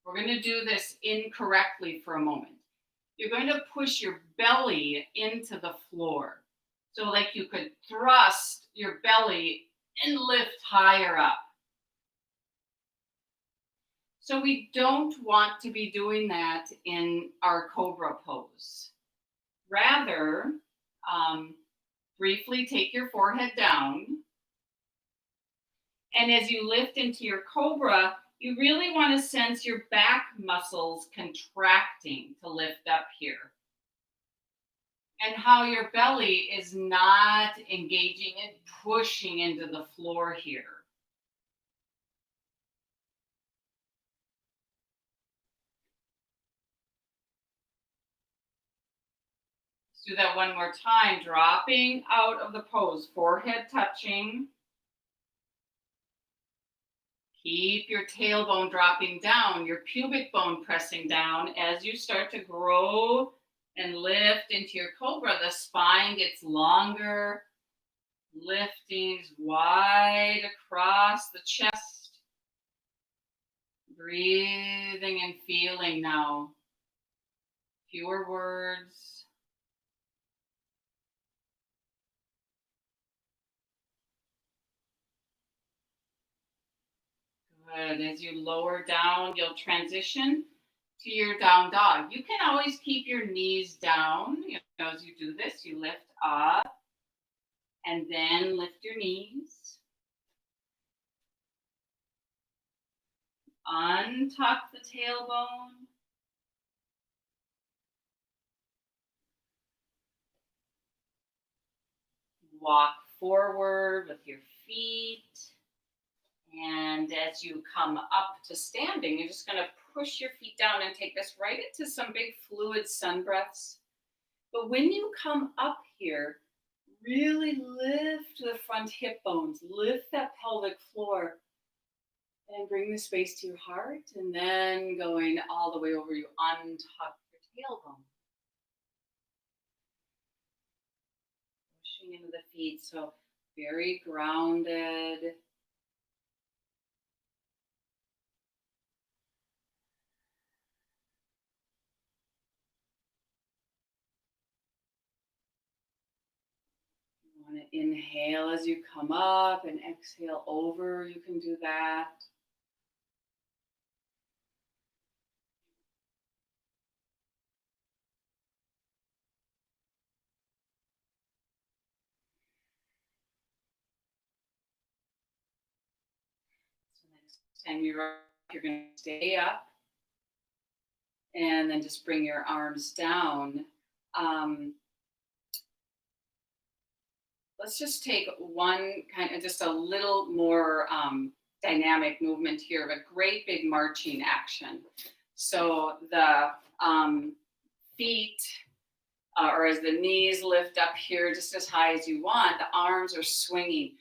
we're going to do this incorrectly for a moment. You're going to push your belly into the floor. So like you could thrust your belly and lift higher up. So we don't want to be doing that in our cobra pose. Rather, briefly take your forehead down. And as you lift into your cobra, you really want to sense your back muscles contracting to lift up here. And how your belly is not engaging and pushing into the floor here. Let's do that one more time, dropping out of the pose, forehead touching. Keep your tailbone dropping down, your pubic bone pressing down. As you start to grow and lift into your cobra, the spine gets longer, lifting wide across the chest. Breathing and feeling now. Fewer words. Good. As you lower down, you'll transition to your down dog. You can always keep your knees down. As you do this, you lift up and then lift your knees. Untuck the tailbone. Walk forward with your feet. And as you come up to standing, you're just going to push your feet down and take this right into some big fluid sun breaths. But when you come up here, really lift the front hip bones, lift that pelvic floor, and bring the space to your heart. And then going all the way over, you untuck your tailbone. Pushing into the feet, so very grounded. You want to inhale as you come up and exhale over. You can do that. So next time you're going to stay up and then just bring your arms down. Let's just take one kind of just a little more dynamic movement here of a great big marching action. So the feet, or as the knees lift up here just as high as you want, the arms are swinging.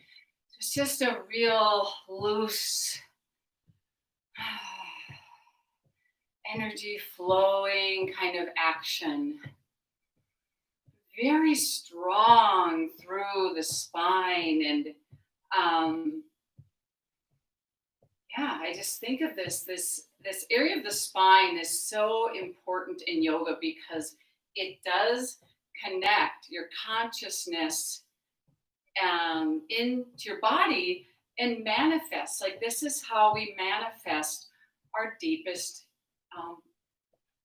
It's just a real loose energy flowing kind of action. Very strong through the spine. And I just think of this area of the spine is so important in yoga because it does connect your consciousness into your body and manifest. Like this is how we manifest our deepest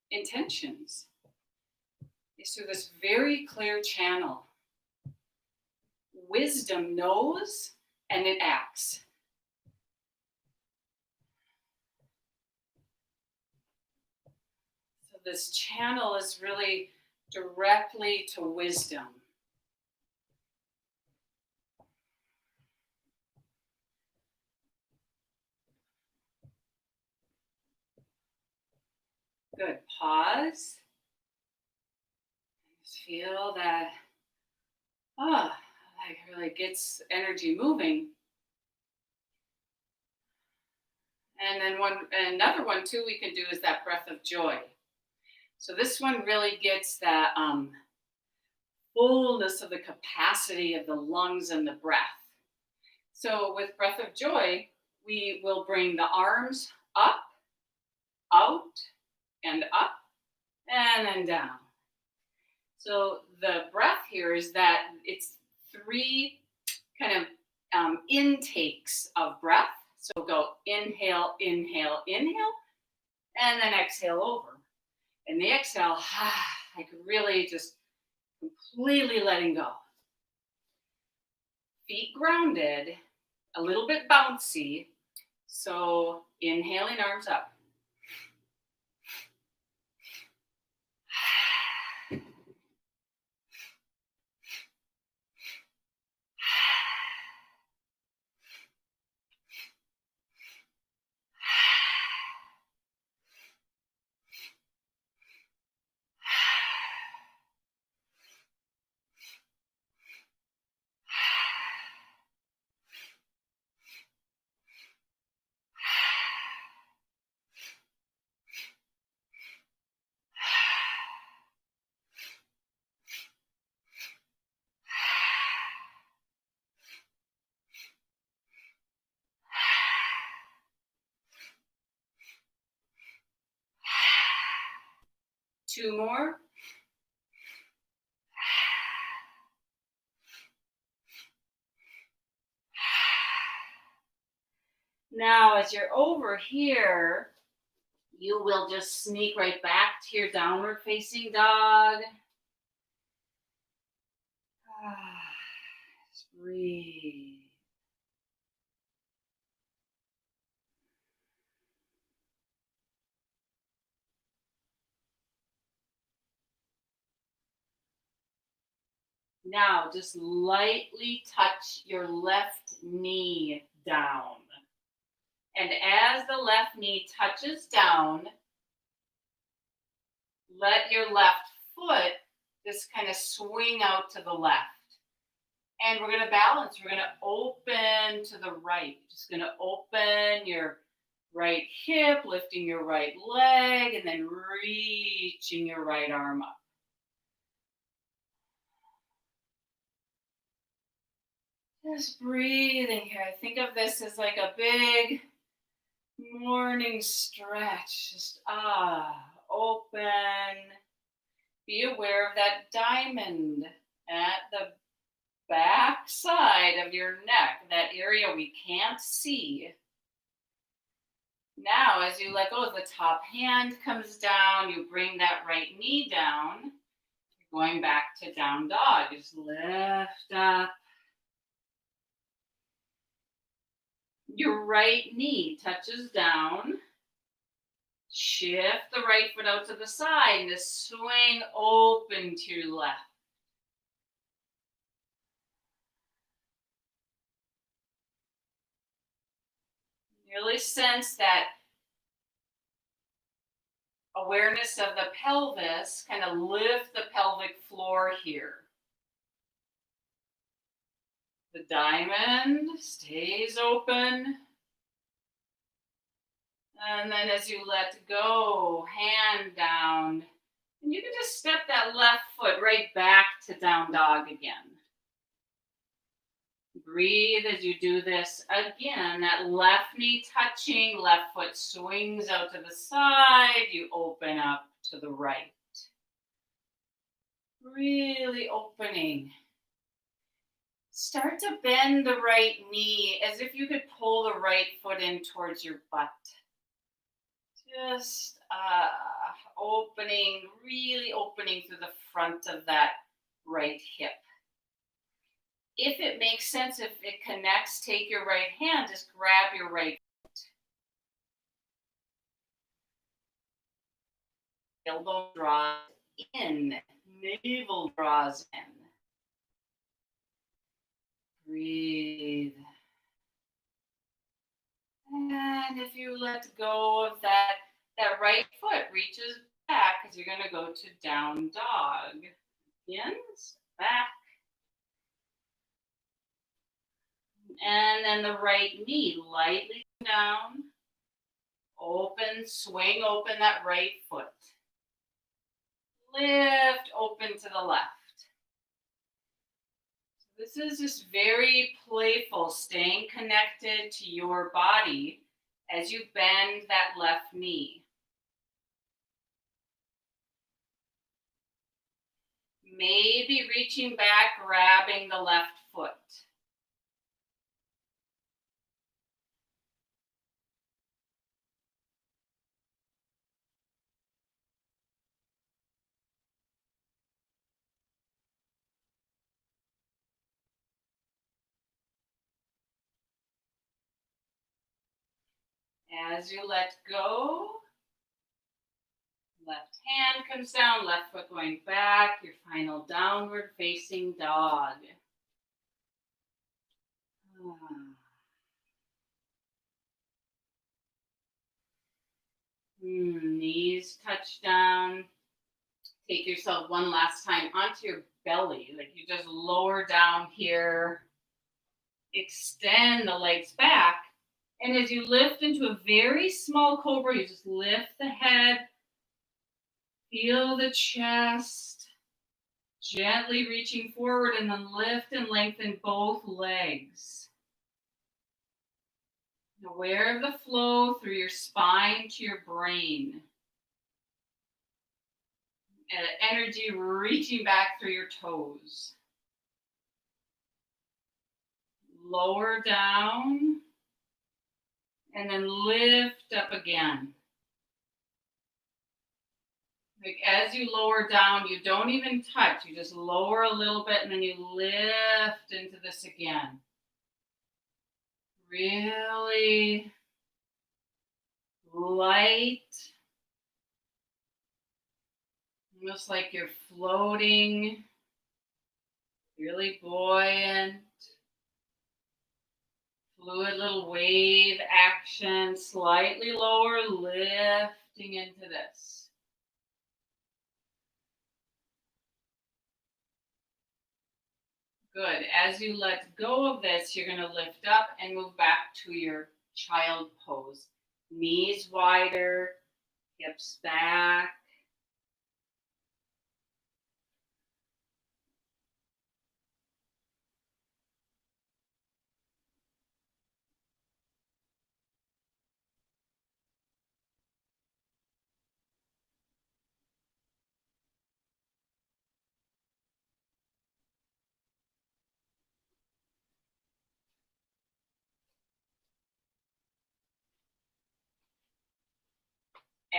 intentions. is through this very clear channel. Wisdom knows and it acts. So this channel is really directly to wisdom. Good. Pause. Just feel that, like really gets energy moving. And then another one too we can do is that breath of joy. So this one really gets that fullness of the capacity of the lungs and the breath. So with breath of joy, we will bring the arms up, out, and up, and then down. So the breath here is that it's 3 kind of intakes of breath. So go inhale, inhale, inhale, and then exhale over. And the exhale, like really just completely letting go. Feet grounded, a little bit bouncy. So inhaling, arms up. Two more. Now, as you're over here, you will just sneak right back to your downward facing dog. Just breathe. Now, just lightly touch your left knee down. And as the left knee touches down, let your left foot just kind of swing out to the left. And we're going to balance. We're going to open to the right. Just going to open your right hip, lifting your right leg, and then reaching your right arm up. Just breathing here. Think of this as like a big morning stretch. Just open. Be aware of that diamond at the back side of your neck, that area we can't see. Now, as you let go, the top hand comes down, you bring that right knee down. You're going back to down dog. Just lift up. Your right knee touches down. Shift the right foot out to the side and just swing open to your left. Really sense that awareness of the pelvis, kind of lift the pelvic floor here. The diamond stays open. And then as you let go, hand down, and you can just step that left foot right back to down dog again. Breathe as you do this again. That left knee touching, left foot swings out to the side. You open up to the right. Really opening. Start to bend the right knee as if you could pull the right foot in towards your butt. Just opening, really opening through the front of that right hip. If it makes sense, if it connects, take your right hand, just grab your right elbow, draws in, navel draws in. Breathe. And if you let go of that right foot reaches back because you're going to go to down dog. Begins, back, and then the right knee lightly down, open, swing open that right foot. Lift open to the left. This is just very playful, staying connected to your body as you bend that left knee. Maybe reaching back, grabbing the left foot. As you let go, left hand comes down, left foot going back, your final downward facing dog. Knees touch down. Take yourself one last time onto your belly, like you just lower down here. Extend the legs back. And as you lift into a very small cobra, you just lift the head, feel the chest, gently reaching forward, and then lift and lengthen both legs. Aware of the flow through your spine to your brain. And energy reaching back through your toes. Lower down, and then lift up again. Like as you lower down, you don't even touch. You just lower a little bit, and then you lift into this again. Really light. Almost like you're floating. Really buoyant. Fluid little wave action. Slightly lower, lifting into this. Good. As you let go of this, you're going to lift up and move back to your child pose. Knees wider, hips back.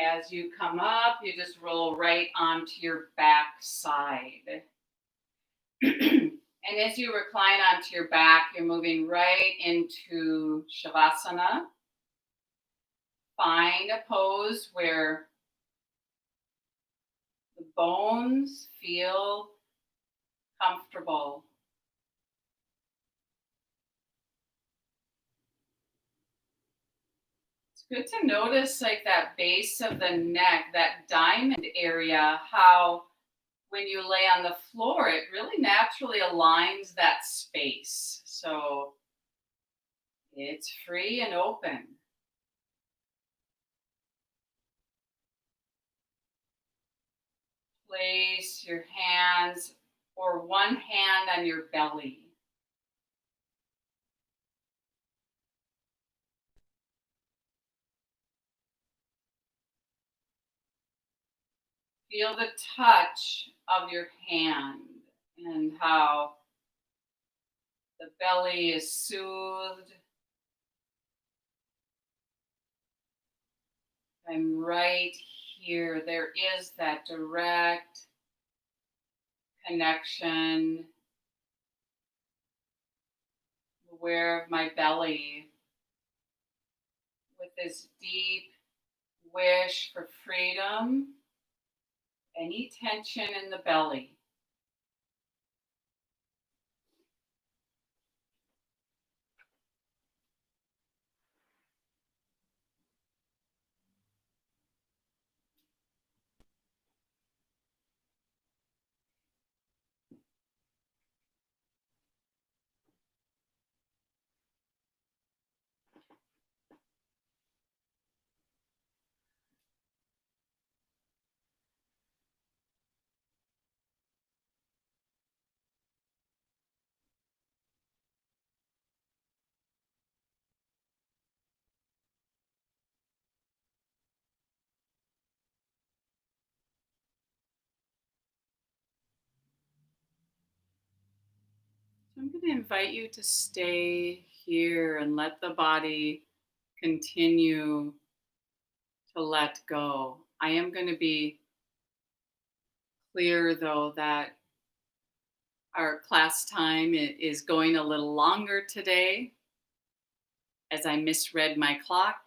As you come up, you just roll right onto your back side. And as you recline onto your back, you're moving right into Shavasana. Find a pose where the bones feel comfortable. Good to notice like that base of the neck, that diamond area, how when you lay on the floor, it really naturally aligns that space. So it's free and open. Place your hands or one hand on your belly. Feel the touch of your hand and how the belly is soothed. I'm right here. There is that direct connection, aware of my belly with this deep wish for freedom, any tension in the belly. So I'm going to invite you to stay here and let the body continue to let go. I am going to be clear, though, that our class time is going a little longer today as I misread my clock.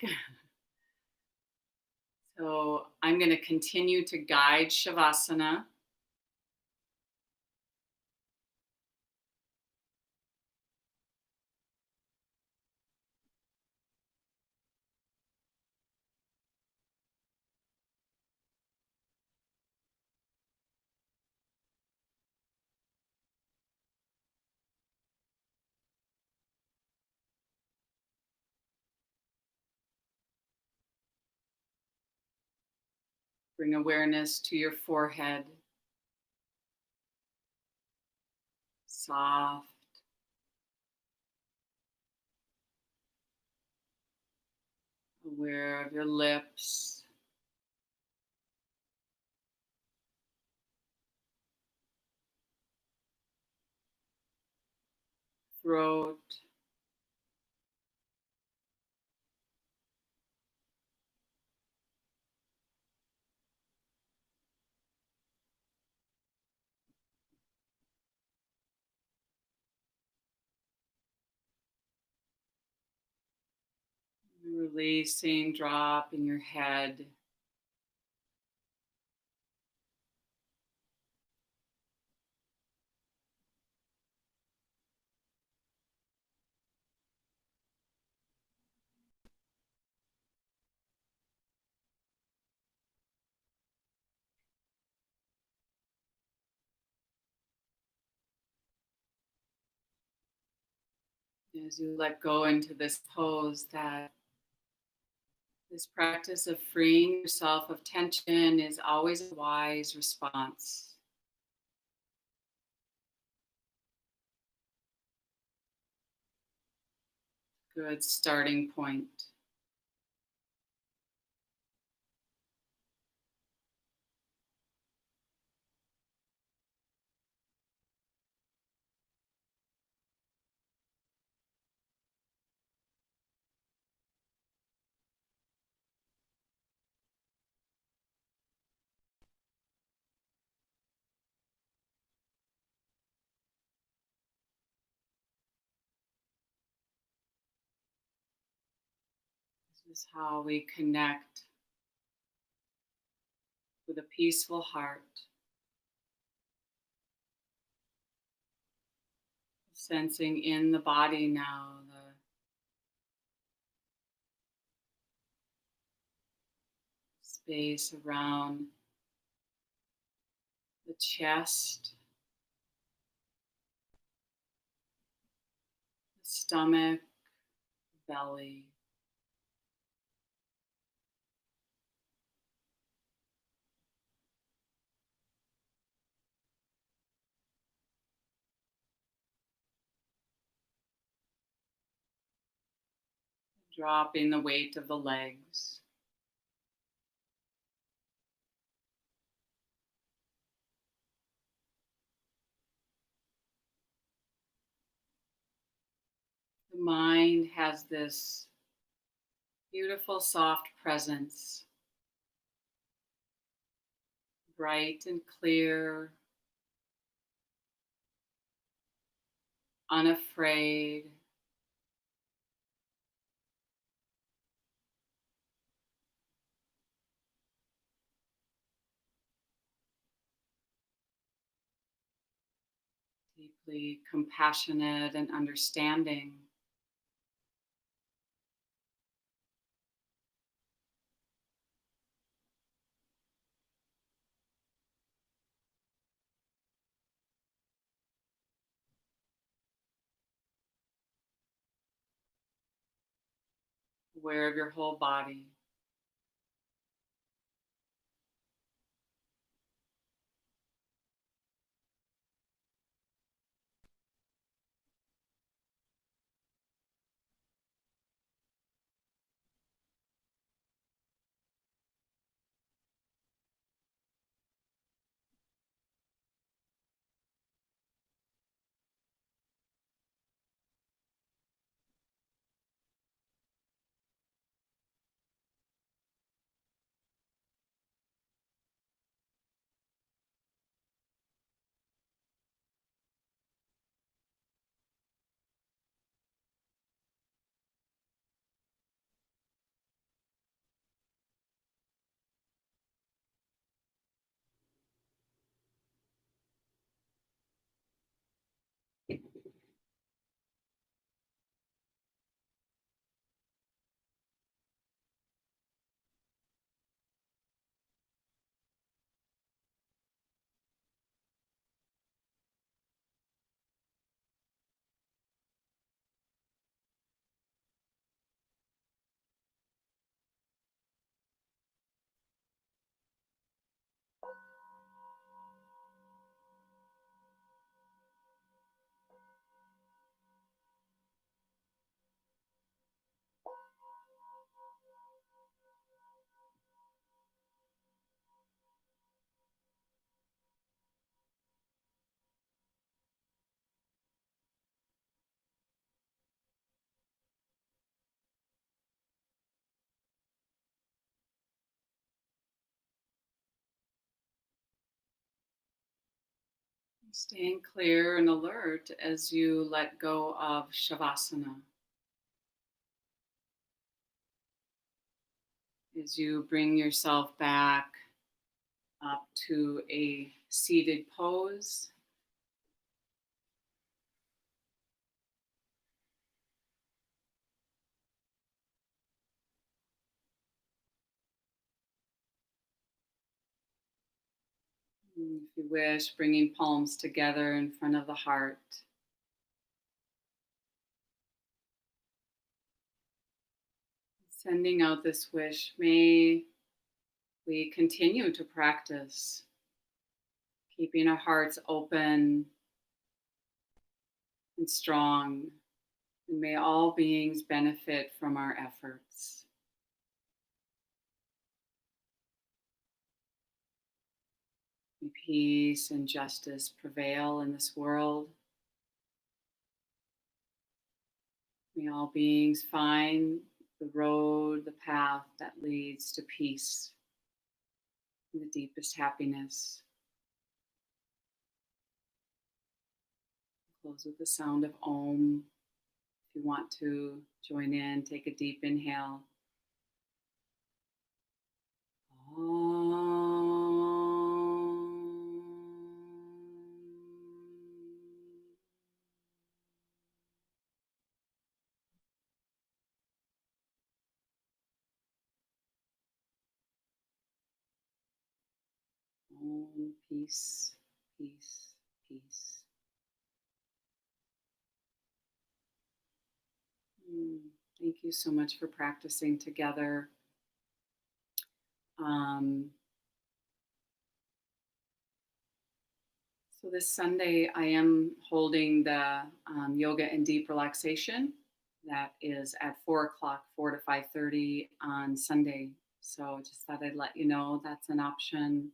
So I'm going to continue to guide Shavasana. Bring awareness to your forehead, soft, aware of your lips, throat, releasing, drop in your head. As you let go into this pose, that this practice of freeing yourself of tension is always a wise response. Good starting point. This is how we connect with a peaceful heart, sensing in the body now the space around the chest, the stomach, belly. Dropping the weight of the legs. The mind has this beautiful, soft presence. bright and clear, unafraid. Deeply compassionate and understanding. Aware of your whole body. Staying clear and alert as you let go of Shavasana, as you bring yourself back up to a seated pose. If you wish, bringing palms together in front of the heart. Sending out this wish, may we continue to practice, keeping our hearts open and strong, and may all beings benefit from our efforts. May peace and justice prevail in this world. May all beings find the road, the path that leads to peace and the deepest happiness. Close with the sound of Om. If you want to join in, take a deep inhale. Om, peace, peace, peace. Mm, Thank you so much for practicing together. Um, so this Sunday, I am holding the yoga and deep relaxation. That is at 4 o'clock, 4 to 5:30 on Sunday. So just thought I'd let you know that's an option.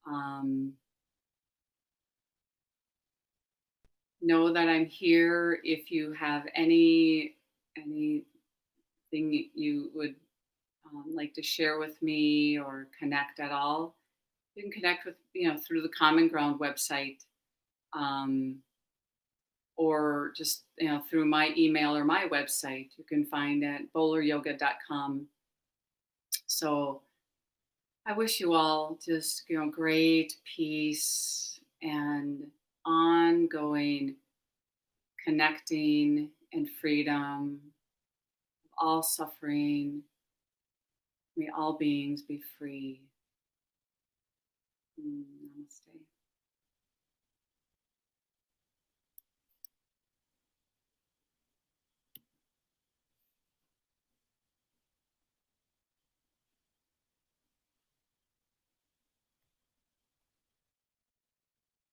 Um, know that I'm here if you have anything you would like to share with me or connect at all. you can connect with, through the Common Ground website, um, or just, through my email or my website. You can find at boleryoga.com. So I wish you all just, great peace and ongoing connecting and freedom, all suffering. May all beings be free. Namaste.